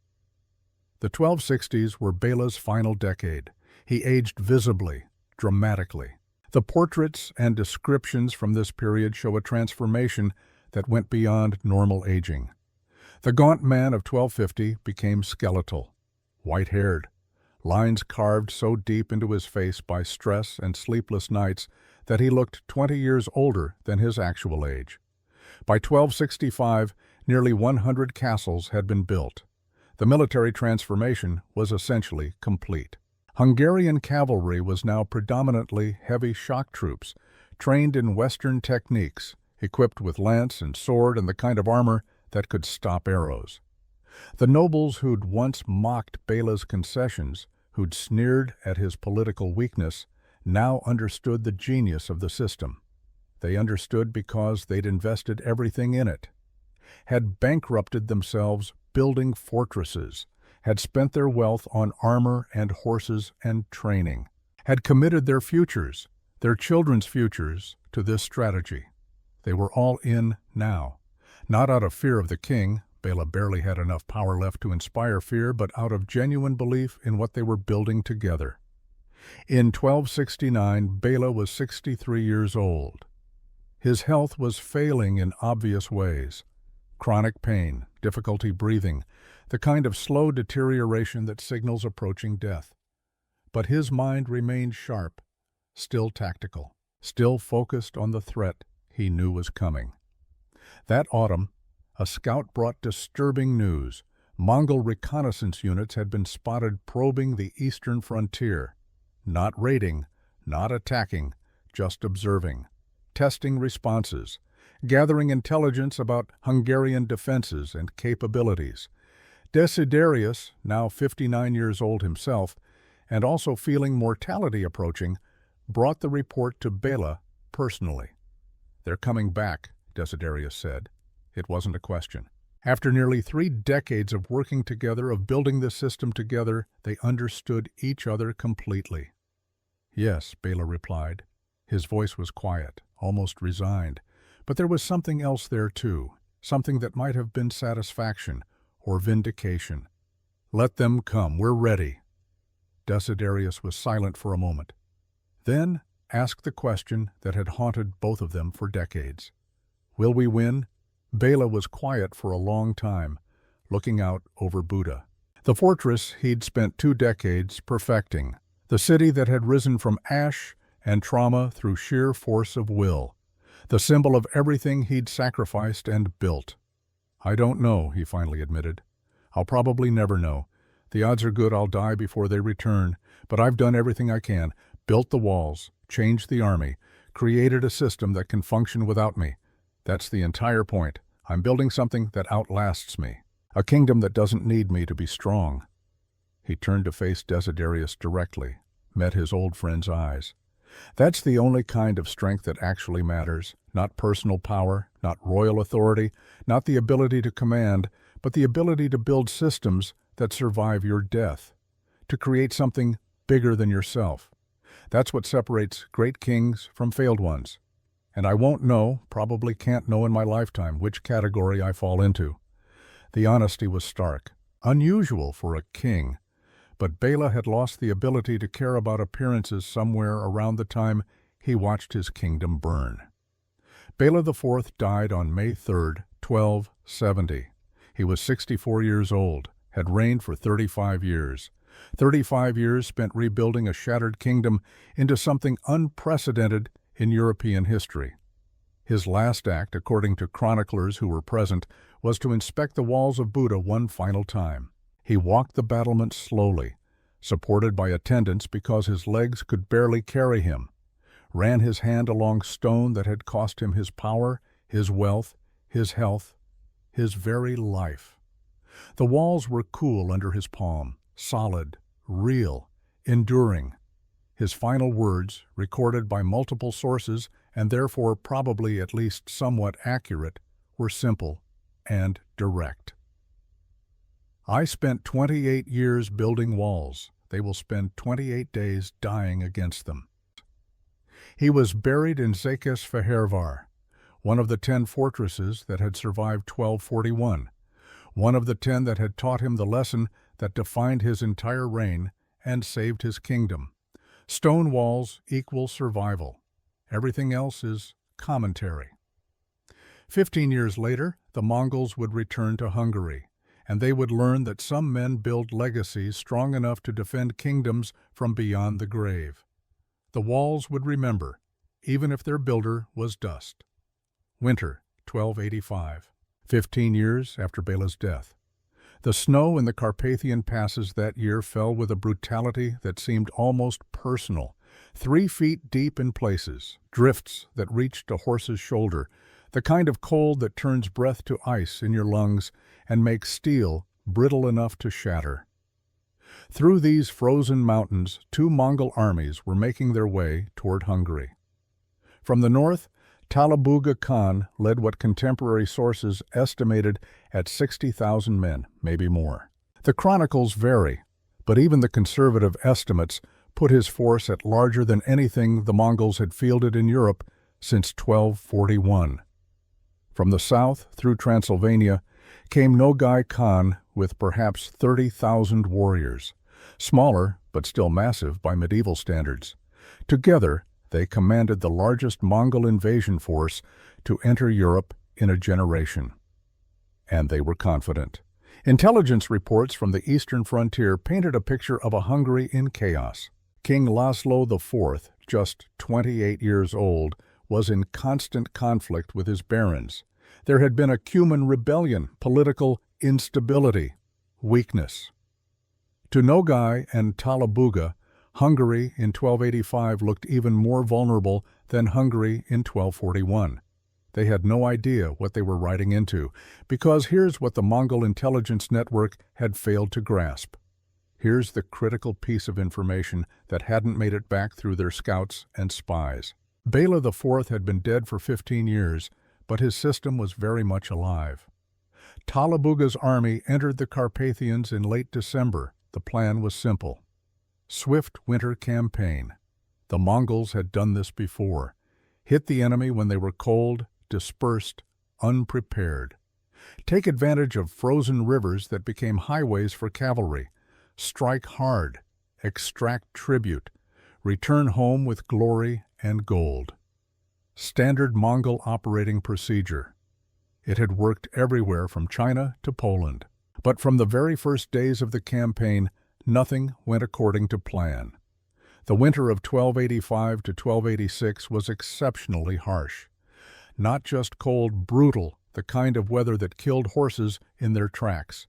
The 1260s were Bela's final decade. He aged visibly, dramatically. The portraits and descriptions from this period show a transformation that went beyond normal aging. The gaunt man of 1250 became skeletal, white-haired, lines carved so deep into his face by stress and sleepless nights that he looked 20 years older than his actual age. By 1265, nearly 100 castles had been built. The military transformation was essentially complete. Hungarian cavalry was now predominantly heavy shock troops, trained in Western techniques, equipped with lance and sword and the kind of armor that could stop arrows. The nobles who'd once mocked Bela's concessions, who'd sneered at his political weakness, now understood the genius of the system. They understood because they'd invested everything in it, had bankrupted themselves building fortresses, had spent their wealth on armor and horses and training, had committed their futures, their children's futures, to this strategy. They were all in now. Not out of fear of the king, Bela barely had enough power left to inspire fear, but out of genuine belief in what they were building together. In 1269, Bela was 63 years old. His health was failing in obvious ways. Chronic pain, difficulty breathing, the kind of slow deterioration that signals approaching death. But his mind remained sharp, still tactical, still focused on the threat he knew was coming. That autumn, a scout brought disturbing news. Mongol reconnaissance units had been spotted probing the eastern frontier. Not raiding, not attacking, just observing, testing responses, gathering intelligence about Hungarian defenses and capabilities. Desiderius, now 59 years old himself, and also feeling mortality approaching, brought the report to Bela personally. "They're coming back," Desiderius said. It wasn't a question. After nearly 3 decades of working together, of building this system together, they understood each other completely. "Yes," Bela replied. His voice was quiet, almost resigned. But there was something else there too, something that might have been satisfaction or vindication. "Let them come, we're ready." Desiderius was silent for a moment. Then asked the question that had haunted both of them for decades. "Will we win?" Bela was quiet for a long time, looking out over Buda. The fortress he'd spent 2 decades perfecting, the city that had risen from ash and trauma through sheer force of will, the symbol of everything he'd sacrificed and built. "I don't know," he finally admitted. "I'll probably never know. The odds are good I'll die before they return, but I've done everything I can, built the walls, changed the army, created a system that can function without me. That's the entire point. I'm building something that outlasts me, a kingdom that doesn't need me to be strong." He turned to face Desiderius directly, met his old friend's eyes. "That's the only kind of strength that actually matters, not personal power, not royal authority, not the ability to command, but the ability to build systems that survive your death, to create something bigger than yourself. That's what separates great kings from failed ones. And I won't know, probably can't know in my lifetime, which category I fall into." The honesty was stark, unusual for a king, but Bela had lost the ability to care about appearances somewhere around the time he watched his kingdom burn. Bela IV died on May 3, 1270. He was 64 years old, had reigned for 35 years. 35 years spent rebuilding a shattered kingdom into something unprecedented in European history. His last act, according to chroniclers who were present, was to inspect the walls of Buda one final time. He walked the battlements slowly, supported by attendants because his legs could barely carry him, ran his hand along stone that had cost him his power, his wealth, his health, his very life. The walls were cool under his palm, solid, real, enduring. His final words, recorded by multiple sources and therefore probably at least somewhat accurate, were simple and direct. I spent 28 years building walls. They will spend 28 days dying against them. He was buried in Székesfehérvár, one of the 10 fortresses that had survived 1241, one of the 10 that had taught him the lesson that defined his entire reign and saved his kingdom. Stone walls equal survival. Everything else is commentary. 15 years later, the Mongols would return to Hungary, and they would learn that some men build legacies strong enough to defend kingdoms from beyond the grave. The walls would remember, even if their builder was dust. Winter, 1285. 15 years after Bela's death. The snow in the Carpathian passes that year fell with a brutality that seemed almost personal. 3 feet deep in places, drifts that reached a horse's shoulder, the kind of cold that turns breath to ice in your lungs and makes steel brittle enough to shatter. Through these frozen mountains, 2 Mongol armies were making their way toward Hungary. From the north, Talabuga Khan led what contemporary sources estimated at 60,000 men, maybe more. The chronicles vary, but even the conservative estimates put his force at larger than anything the Mongols had fielded in Europe since 1241. From the south through Transylvania came Nogai Khan with perhaps 30,000 warriors, smaller but still massive by medieval standards. Together, they commanded the largest Mongol invasion force to enter Europe in a generation. And they were confident. Intelligence reports from the eastern frontier painted a picture of a Hungary in chaos. King Laszlo IV, just 28 years old, was in constant conflict with his barons. There had been a Cuman rebellion, political instability, weakness. To Nogai and Talabuga, Hungary in 1285 looked even more vulnerable than Hungary in 1241. They had no idea what they were riding into, because here's what the Mongol intelligence network had failed to grasp. Here's the critical piece of information that hadn't made it back through their scouts and spies. Bela IV had been dead for 15 years, but his system was very much alive. Talabuga's army entered the Carpathians in late December. The plan was simple. Swift winter campaign. The Mongols had done this before. Hit the enemy when they were cold, dispersed, unprepared. Take advantage of frozen rivers that became highways for cavalry. Strike hard, extract tribute, return home with glory and gold. Standard Mongol operating procedure. It had worked everywhere from China to Poland. But from the very first days of the campaign, nothing went according to plan. The winter of 1285 to 1286 was exceptionally harsh. Not just cold, brutal, the kind of weather that killed horses in their tracks.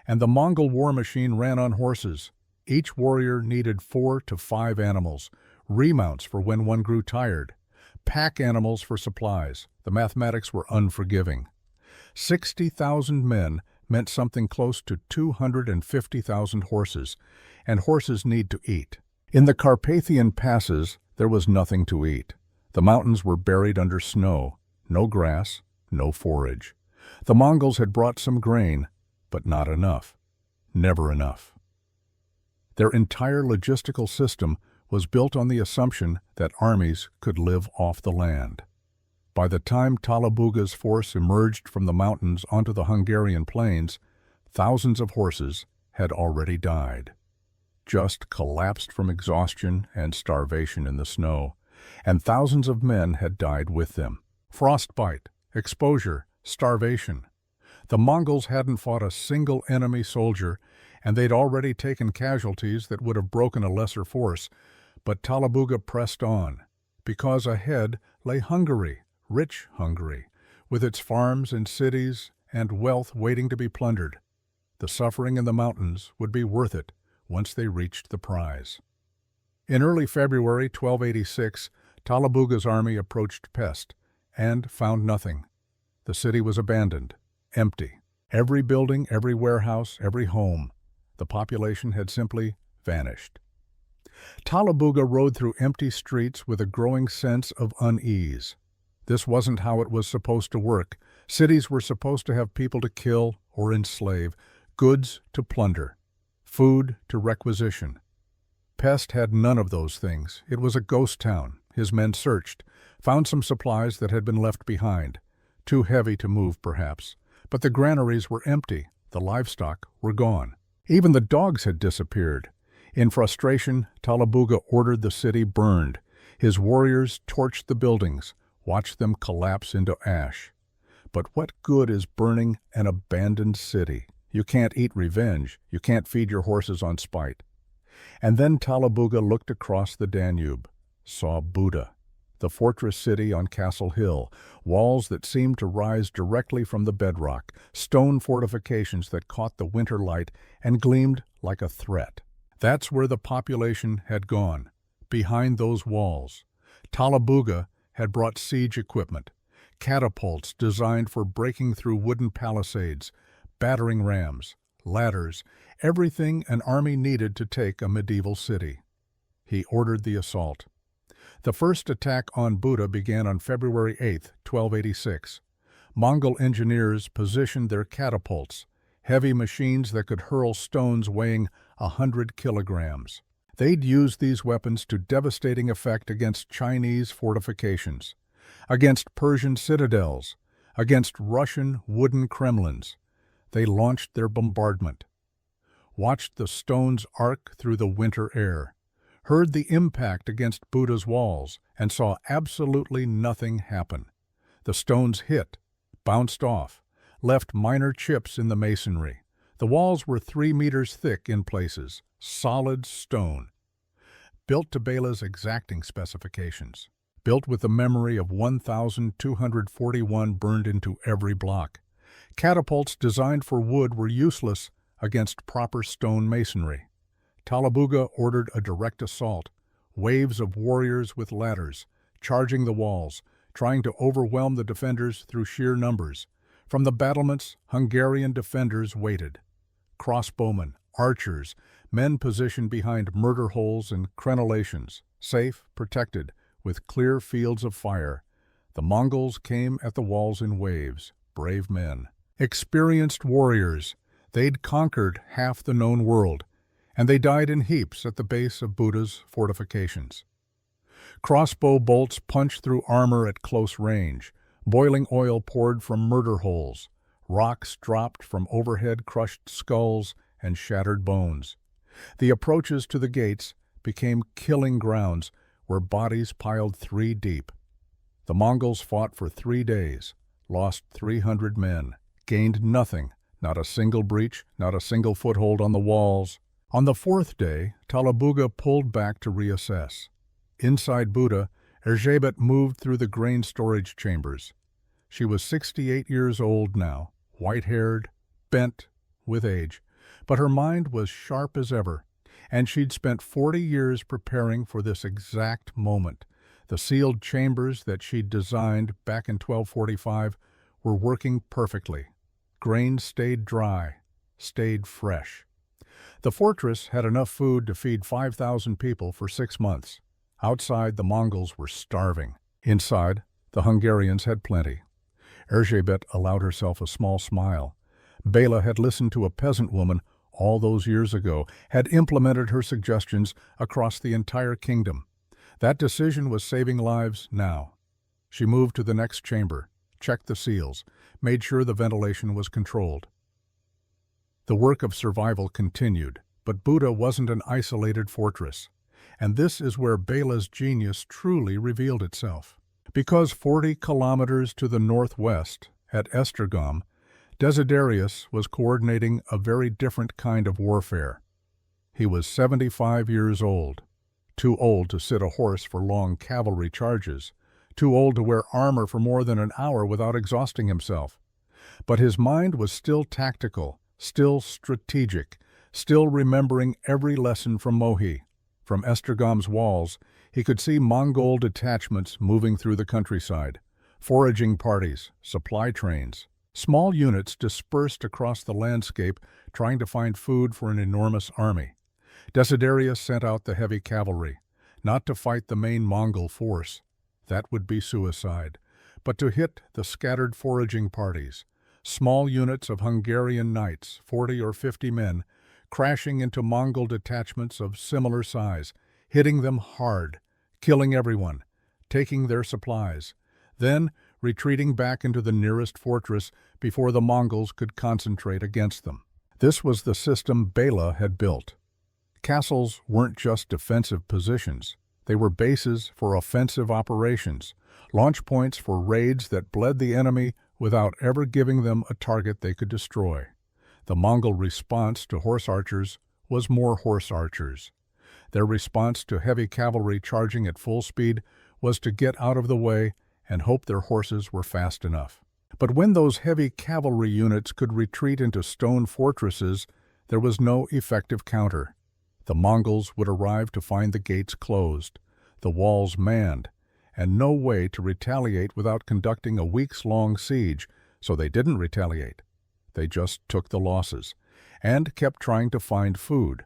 And the Mongol war machine ran on horses. Each warrior needed 4 to 5 animals, remounts for when one grew tired, pack animals for supplies. The mathematics were unforgiving. 60,000 men meant something close to 250,000 horses, and horses need to eat. In the Carpathian passes, there was nothing to eat. The mountains were buried under snow, no grass, no forage. The Mongols had brought some grain, but not enough. Never enough. Their entire logistical system was built on the assumption that armies could live off the land. By the time Talabuga's force emerged from the mountains onto the Hungarian plains, thousands of horses had already died. Just collapsed from exhaustion and starvation in the snow, and thousands of men had died with them. Frostbite, exposure, starvation. The Mongols hadn't fought a single enemy soldier, and they'd already taken casualties that would have broken a lesser force. But Talabuga pressed on, because ahead lay Hungary, rich Hungary, with its farms and cities and wealth waiting to be plundered. The suffering in the mountains would be worth it once they reached the prize. In early February 1286, Talabuga's army approached Pest and found nothing. The city was abandoned, empty. Every building, every warehouse, every home. The population had simply vanished. Talabuga rode through empty streets with a growing sense of unease. This wasn't how it was supposed to work. Cities were supposed to have people to kill or enslave, goods to plunder, food to requisition. Pest had none of those things. It was a ghost town. His men searched, found some supplies that had been left behind, too heavy to move perhaps. But the granaries were empty. The livestock were gone. Even the dogs had disappeared. In frustration, Talabuga ordered the city burned. His warriors torched the buildings, watched them collapse into ash. But what good is burning an abandoned city? You can't eat revenge. You can't feed your horses on spite. And then Talabuga looked across the Danube, saw Buda, the fortress city on Castle Hill, walls that seemed to rise directly from the bedrock, stone fortifications that caught the winter light and gleamed like a threat. That's where the population had gone, behind those walls. Talabuga had brought siege equipment, catapults designed for breaking through wooden palisades, battering rams, ladders, everything an army needed to take a medieval city. He ordered the assault. The first attack on Buda began on February 8, 1286. Mongol engineers positioned their catapults, heavy machines that could hurl stones weighing 100 kilograms. They'd use these weapons to devastating effect against Chinese fortifications, against Persian citadels, against Russian wooden Kremlins. They launched their bombardment, watched the stones arc through the winter air, heard the impact against Buda's walls, and saw absolutely nothing happen. The stones hit, bounced off, left minor chips in the masonry. The walls were 3 meters thick in places, solid stone, built to Bela's exacting specifications, built with the memory of 1,241 burned into every block. Catapults designed for wood were useless against proper stone masonry. Talabuga ordered a direct assault, waves of warriors with ladders, charging the walls, trying to overwhelm the defenders through sheer numbers. From the battlements, Hungarian defenders waited. Crossbowmen, archers, men positioned behind murder holes and crenellations, safe, protected, with clear fields of fire. The Mongols came at the walls in waves, brave men. Experienced warriors. They'd conquered half the known world, and they died in heaps at the base of Buda's fortifications. Crossbow bolts punched through armor at close range. Boiling oil poured from murder holes. Rocks dropped from overhead crushed skulls and shattered bones. The approaches to the gates became killing grounds where bodies piled 3 deep. The Mongols fought for 3 days, lost 300 men, gained nothing, not a single breach, not a single foothold on the walls. On the 4th day, Talabuga pulled back to reassess. Inside Buda, Erzsébet moved through the grain storage chambers. She was 68 years old now, white-haired, bent with age, but her mind was sharp as ever, and she'd spent 40 years preparing for this exact moment. The sealed chambers that she'd designed back in 1245 were working perfectly. Grain stayed dry, stayed fresh. The fortress had enough food to feed 5,000 people for 6 months. Outside, the Mongols were starving. Inside, the Hungarians had plenty. Erzsébet allowed herself a small smile. Bela had listened to a peasant woman all those years ago, had implemented her suggestions across the entire kingdom. That decision was saving lives now. She moved to the next chamber, checked the seals, made sure the ventilation was controlled. The work of survival continued, but Buda wasn't an isolated fortress. And this is where Bela's genius truly revealed itself. Because 40 kilometers to the northwest, at Esztergom, Desiderius was coordinating a very different kind of warfare. He was 75 years old, too old to sit a horse for long cavalry charges, too old to wear armor for more than an hour without exhausting himself. But his mind was still tactical, still strategic, still remembering every lesson from Mohi. From Estergom's walls, he could see Mongol detachments moving through the countryside, foraging parties, supply trains, small units dispersed across the landscape trying to find food for an enormous army. Desiderius sent out the heavy cavalry, not to fight the main Mongol force. That would be suicide, but to hit the scattered foraging parties, small units of Hungarian knights, 40 or 50 men, crashing into Mongol detachments of similar size, hitting them hard, killing everyone, taking their supplies, then retreating back into the nearest fortress before the Mongols could concentrate against them. This was the system Bela had built. Castles weren't just defensive positions. They were bases for offensive operations, launch points for raids that bled the enemy without ever giving them a target they could destroy. The Mongol response to horse archers was more horse archers. Their response to heavy cavalry charging at full speed was to get out of the way and hope their horses were fast enough. But when those heavy cavalry units could retreat into stone fortresses, there was no effective counter. The Mongols would arrive to find the gates closed, the walls manned, and no way to retaliate without conducting a weeks-long siege, so they didn't retaliate. They just took the losses, and kept trying to find food,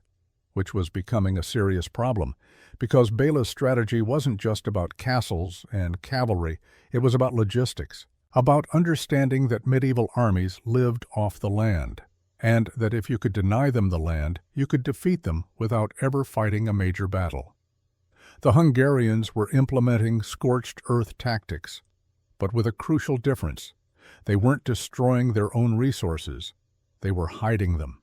which was becoming a serious problem, because Bela's strategy wasn't just about castles and cavalry, it was about logistics, about understanding that medieval armies lived off the land, and that if you could deny them the land, you could defeat them without ever fighting a major battle. The Hungarians were implementing scorched earth tactics, but with a crucial difference. They weren't destroying their own resources, they were hiding them.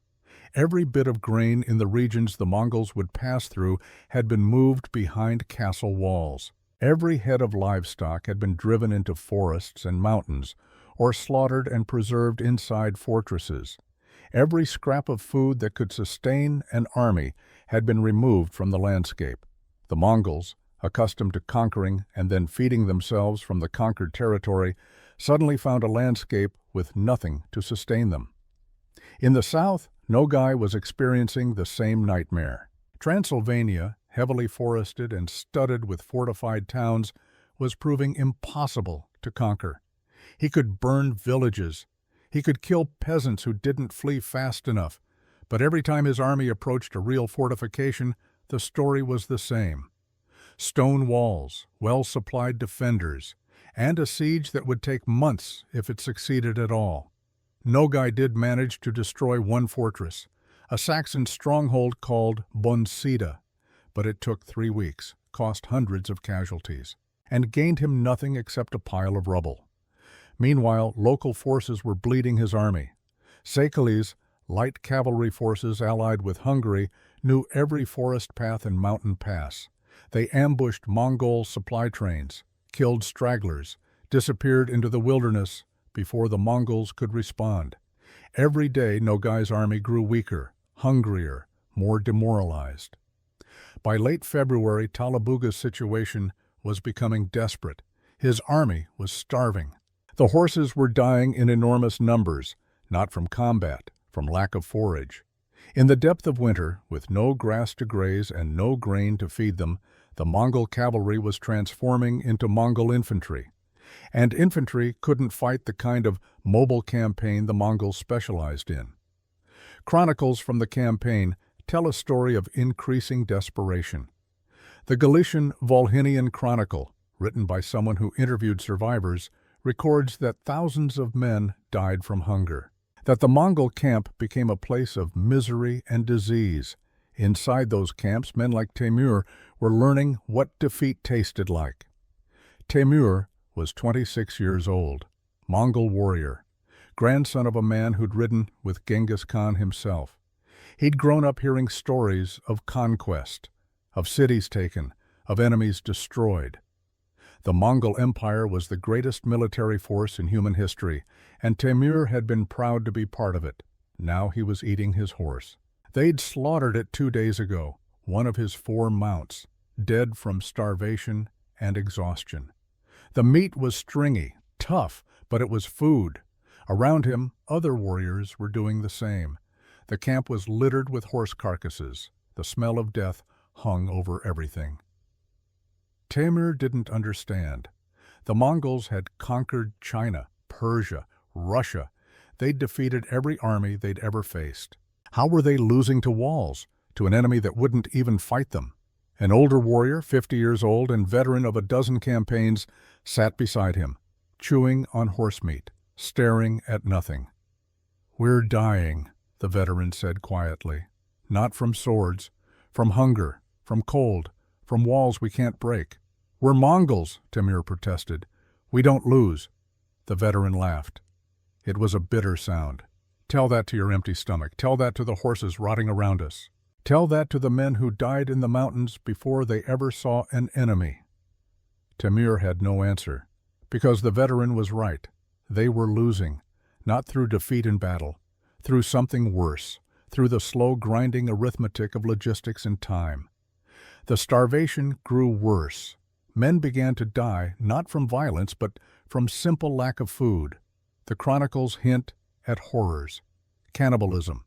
Every bit of grain in the regions the Mongols would pass through had been moved behind castle walls. Every head of livestock had been driven into forests and mountains, or slaughtered and preserved inside fortresses. Every scrap of food that could sustain an army had been removed from the landscape. The Mongols, accustomed to conquering and then feeding themselves from the conquered territory, suddenly found a landscape with nothing to sustain them. In the south, Nogai was experiencing the same nightmare. Transylvania, heavily forested and studded with fortified towns, was proving impossible to conquer. He could burn villages. He could kill peasants who didn't flee fast enough. But every time his army approached a real fortification, the story was the same. Stone walls, well-supplied defenders, and a siege that would take months if it succeeded at all. Nogai did manage to destroy one fortress, a Saxon stronghold called Bonsida, but it took 3 weeks, cost hundreds of casualties, and gained him nothing except a pile of rubble. Meanwhile, local forces were bleeding his army. Sekeli's light cavalry forces allied with Hungary knew every forest path and mountain pass. They ambushed Mongol supply trains, killed stragglers, disappeared into the wilderness before the Mongols could respond. Every day Nogai's army grew weaker, hungrier, more demoralized. By late February, Talabuga's situation was becoming desperate. His army was starving. The horses were dying in enormous numbers, not from combat, from lack of forage. In the depth of winter, with no grass to graze and no grain to feed them, the Mongol cavalry was transforming into Mongol infantry. And infantry couldn't fight the kind of mobile campaign the Mongols specialized in. Chronicles from the campaign tell a story of increasing desperation. The Galician Volhynian Chronicle, written by someone who interviewed survivors, records that thousands of men died from hunger, that the Mongol camp became a place of misery and disease. Inside those camps, men like Temür were learning what defeat tasted like. Temür was 26 years old, Mongol warrior, grandson of a man who'd ridden with Genghis Khan himself. He'd grown up hearing stories of conquest, of cities taken, of enemies destroyed. The Mongol Empire was the greatest military force in human history, and Temür had been proud to be part of it. Now he was eating his horse. They'd slaughtered it 2 days ago, one of his 4 mounts, dead from starvation and exhaustion. The meat was stringy, tough, but it was food. Around him, other warriors were doing the same. The camp was littered with horse carcasses. The smell of death hung over everything. Temür didn't understand. The Mongols had conquered China, Persia, Russia. They'd defeated every army they'd ever faced. How were they losing to walls, to an enemy that wouldn't even fight them? An older warrior, 50 years old and veteran of a dozen campaigns, sat beside him, chewing on horse meat, staring at nothing. "We're dying," the veteran said quietly. "Not from swords, from hunger, from cold, from walls we can't break." "We're Mongols," Temür protested. "We don't lose." The veteran laughed. It was a bitter sound. "Tell that to your empty stomach. Tell that to the horses rotting around us. Tell that to the men who died in the mountains before they ever saw an enemy." Temür had no answer, because the veteran was right. They were losing, not through defeat in battle, through something worse, through the slow grinding arithmetic of logistics and time. The starvation grew worse. Men began to die, not from violence, but from simple lack of food. The chronicles hint at horrors. Cannibalism.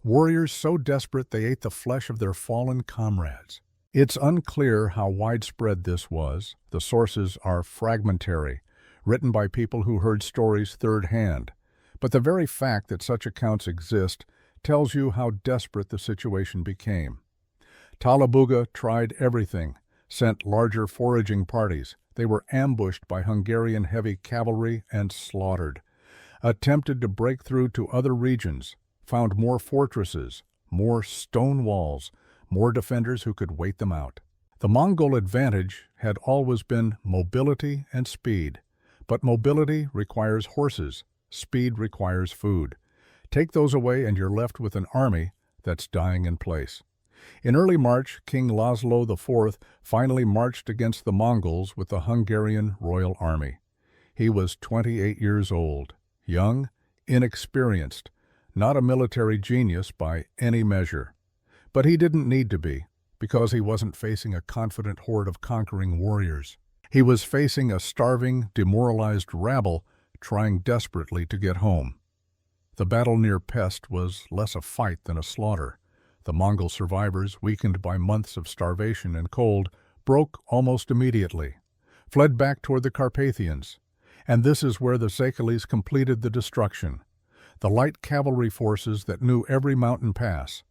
Warriors so desperate they ate the flesh of their fallen comrades. It's unclear how widespread this was. The sources are fragmentary, written by people who heard stories third-hand. But the very fact that such accounts exist tells you how desperate the situation became. Talabuga tried everything, sent larger foraging parties. They were ambushed by Hungarian heavy cavalry and slaughtered. Attempted to break through to other regions, found more fortresses, more stone walls, more defenders who could wait them out. The Mongol advantage had always been mobility and speed. But mobility requires horses, speed requires food. Take those away and you're left with an army that's dying in place. In early March, King Laszlo IV finally marched against the Mongols with the Hungarian royal army. He was 28 years old, young, inexperienced, not a military genius by any measure. But he didn't need to be, because he wasn't facing a confident horde of conquering warriors. He was facing a starving, demoralized rabble trying desperately to get home. The battle near Pest was less a fight than a slaughter. The Mongol survivors, weakened by months of starvation and cold, broke almost immediately, fled back toward the Carpathians. And this is where the Seychelles completed the destruction. The light cavalry forces that knew every mountain pass,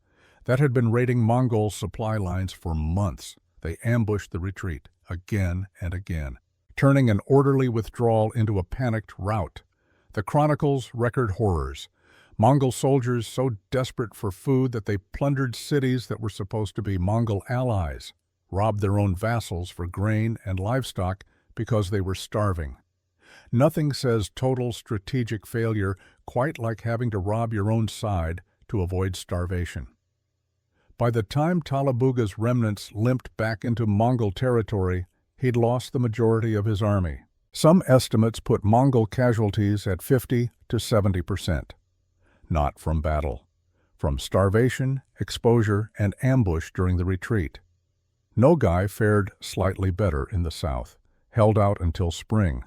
that had been raiding Mongol supply lines for months. They ambushed the retreat again and again, turning an orderly withdrawal into a panicked rout. The chronicles record horrors. Mongol soldiers so desperate for food that they plundered cities that were supposed to be Mongol allies, robbed their own vassals for grain and livestock because they were starving. Nothing says total strategic failure quite like having to rob your own side to avoid starvation. By the time Talabuga's remnants limped back into Mongol territory, he'd lost the majority of his army. Some estimates put Mongol casualties at 50 to 70%. Not from battle, from starvation, exposure, and ambush during the retreat. Nogai fared slightly better in the south, held out until spring.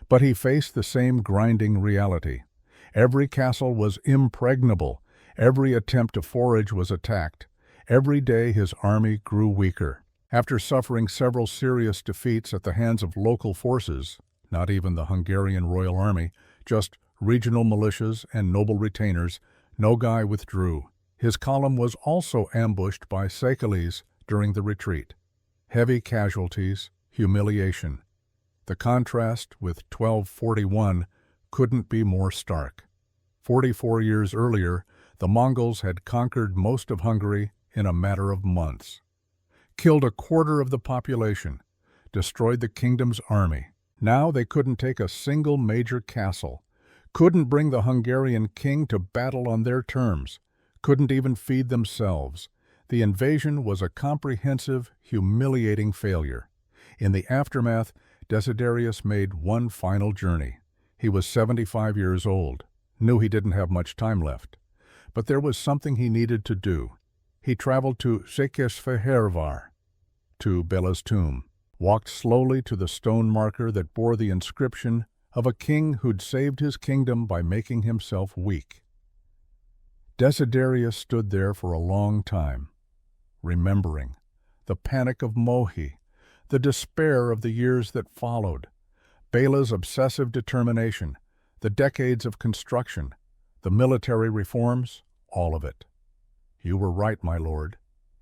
But he faced the same grinding reality. Every castle was impregnable. Every attempt to forage was attacked. Every day his army grew weaker. After suffering several serious defeats at the hands of local forces, not even the Hungarian Royal Army, just regional militias and noble retainers, Nogai withdrew. His column was also ambushed by Seychelles during the retreat. Heavy casualties, humiliation. The contrast with 1241 couldn't be more stark. 44 years earlier, the Mongols had conquered most of Hungary in a matter of months. Killed a quarter of the population, destroyed the kingdom's army. Now they couldn't take a single major castle, couldn't bring the Hungarian king to battle on their terms, couldn't even feed themselves. The invasion was a comprehensive, humiliating failure. In the aftermath, Desiderius made one final journey. He was 75 years old, knew he didn't have much time left. But there was something he needed to do. He traveled to Székesfehérvár, to Béla's tomb, walked slowly to the stone marker that bore the inscription of a king who'd saved his kingdom by making himself weak. Desiderius stood there for a long time, remembering the panic of Mohi, the despair of the years that followed, Béla's obsessive determination, the decades of construction, the military reforms, all of it. "You were right, my lord,"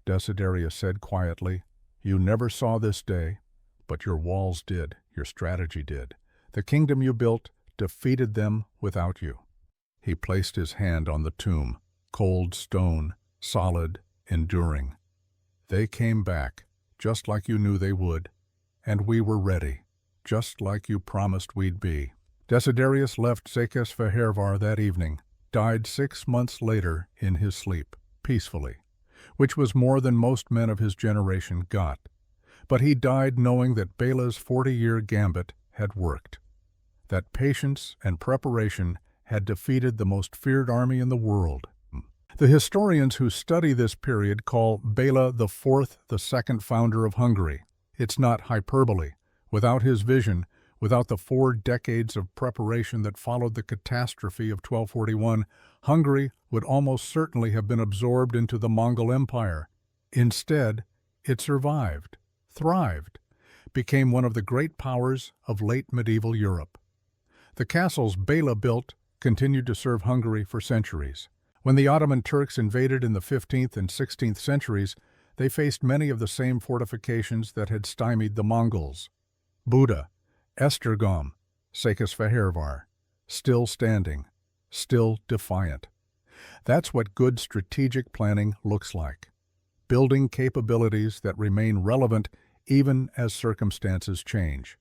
Desiderius said quietly. "You never saw this day, but your walls did, your strategy did. The kingdom you built defeated them without you." He placed his hand on the tomb, cold stone, solid, enduring. "They came back, just like you knew they would, and we were ready, just like you promised we'd be." Desiderius left Székesfehérvár that evening, died 6 months later in his sleep, peacefully, which was more than most men of his generation got. But he died knowing that Béla's 40-year gambit had worked, that patience and preparation had defeated the most feared army in the world. The historians who study this period call Béla IV the second founder of Hungary. It's not hyperbole. Without his vision, without the 4 decades of preparation that followed the catastrophe of 1241, Hungary would almost certainly have been absorbed into the Mongol Empire. Instead, it survived, thrived, became one of the great powers of late medieval Europe. The castles Béla built continued to serve Hungary for centuries. When the Ottoman Turks invaded in the 15th and 16th centuries, they faced many of the same fortifications that had stymied the Mongols. Buda, Esztergom, Székesfehérvár, still standing, still defiant. That's what good strategic planning looks like. Building capabilities that remain relevant even as circumstances change.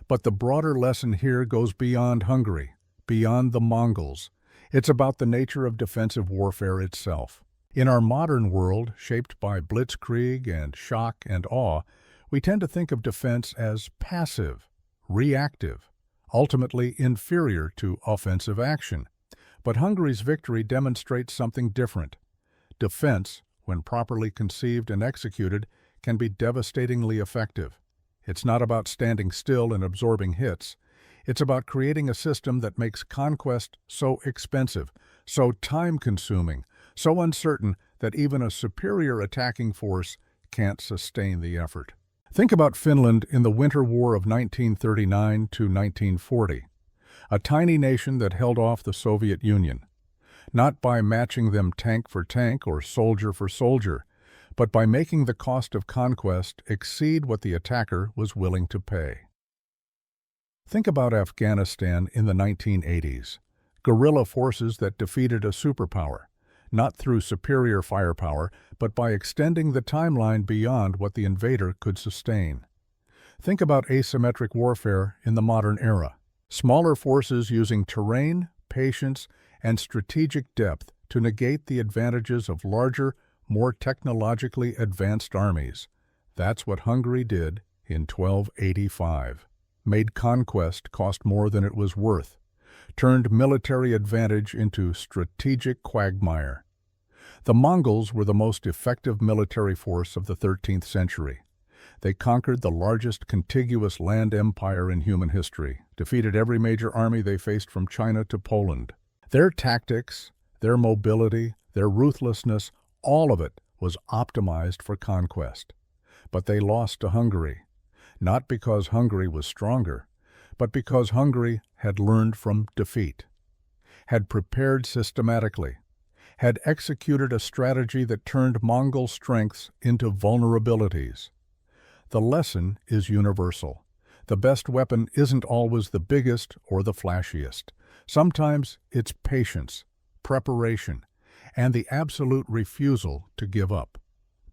But the broader lesson here goes beyond Hungary, beyond the Mongols. It's about the nature of defensive warfare itself. In our modern world, shaped by blitzkrieg and shock and awe, we tend to think of defense as passive, reactive, ultimately inferior to offensive action. But Hungary's victory demonstrates something different. Defense, when properly conceived and executed, can be devastatingly effective. It's not about standing still and absorbing hits. It's about creating a system that makes conquest so expensive, so time-consuming, so uncertain that even a superior attacking force can't sustain the effort. Think about Finland in the Winter War of 1939 to 1940, a tiny nation that held off the Soviet Union, not by matching them tank for tank or soldier for soldier, but by making the cost of conquest exceed what the attacker was willing to pay. Think about Afghanistan in the 1980s, guerrilla forces that defeated a superpower, not through superior firepower, but by extending the timeline beyond what the invader could sustain. Think about asymmetric warfare in the modern era, smaller forces using terrain, patience, and strategic depth to negate the advantages of larger, more technologically advanced armies. That's what Hungary did in 1285. Made conquest cost more than it was worth, turned military advantage into strategic quagmire. The Mongols were the most effective military force of the 13th century. They conquered the largest contiguous land empire in human history, defeated every major army they faced from China to Poland. Their tactics, their mobility, their ruthlessness, all of it was optimized for conquest. But they lost to Hungary. Not because Hungary was stronger, but because Hungary had learned from defeat, had prepared systematically, had executed a strategy that turned Mongol strengths into vulnerabilities. The lesson is universal. The best weapon isn't always the biggest or the flashiest. Sometimes it's patience, preparation, and the absolute refusal to give up.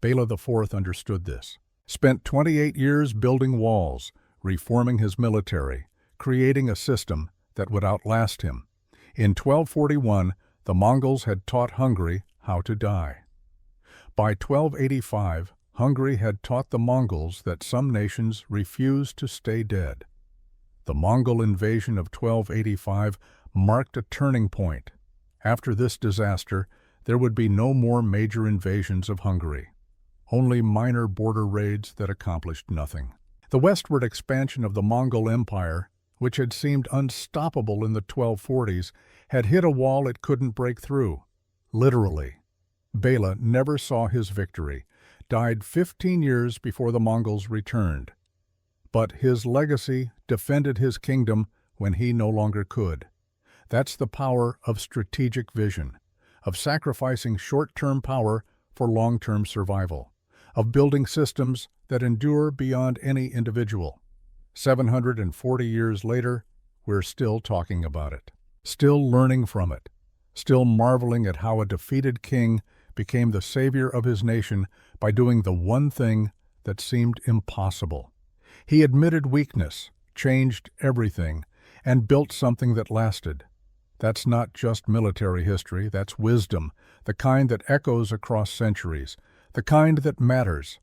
Béla IV understood this. Spent 28 years building walls, reforming his military, creating a system that would outlast him. In 1241, the Mongols had taught Hungary how to die. By 1285, Hungary had taught the Mongols that some nations refuse to stay dead. The Mongol invasion of 1285 marked a turning point. After this disaster, there would be no more major invasions of Hungary, only minor border raids that accomplished nothing. The westward expansion of the Mongol Empire, which had seemed unstoppable in the 1240s, had hit a wall it couldn't break through. Literally. Bela never saw his victory, died 15 years before the Mongols returned. But his legacy defended his kingdom when he no longer could. That's the power of strategic vision, of sacrificing short-term power for long-term survival, of building systems that endure beyond any individual. 740 years later, we're still talking about it, still learning from it, still marveling at how a defeated king became the savior of his nation by doing the one thing that seemed impossible. He admitted weakness, changed everything, and built something that lasted. That's not just military history, that's wisdom, the kind that echoes across centuries, the kind that matters.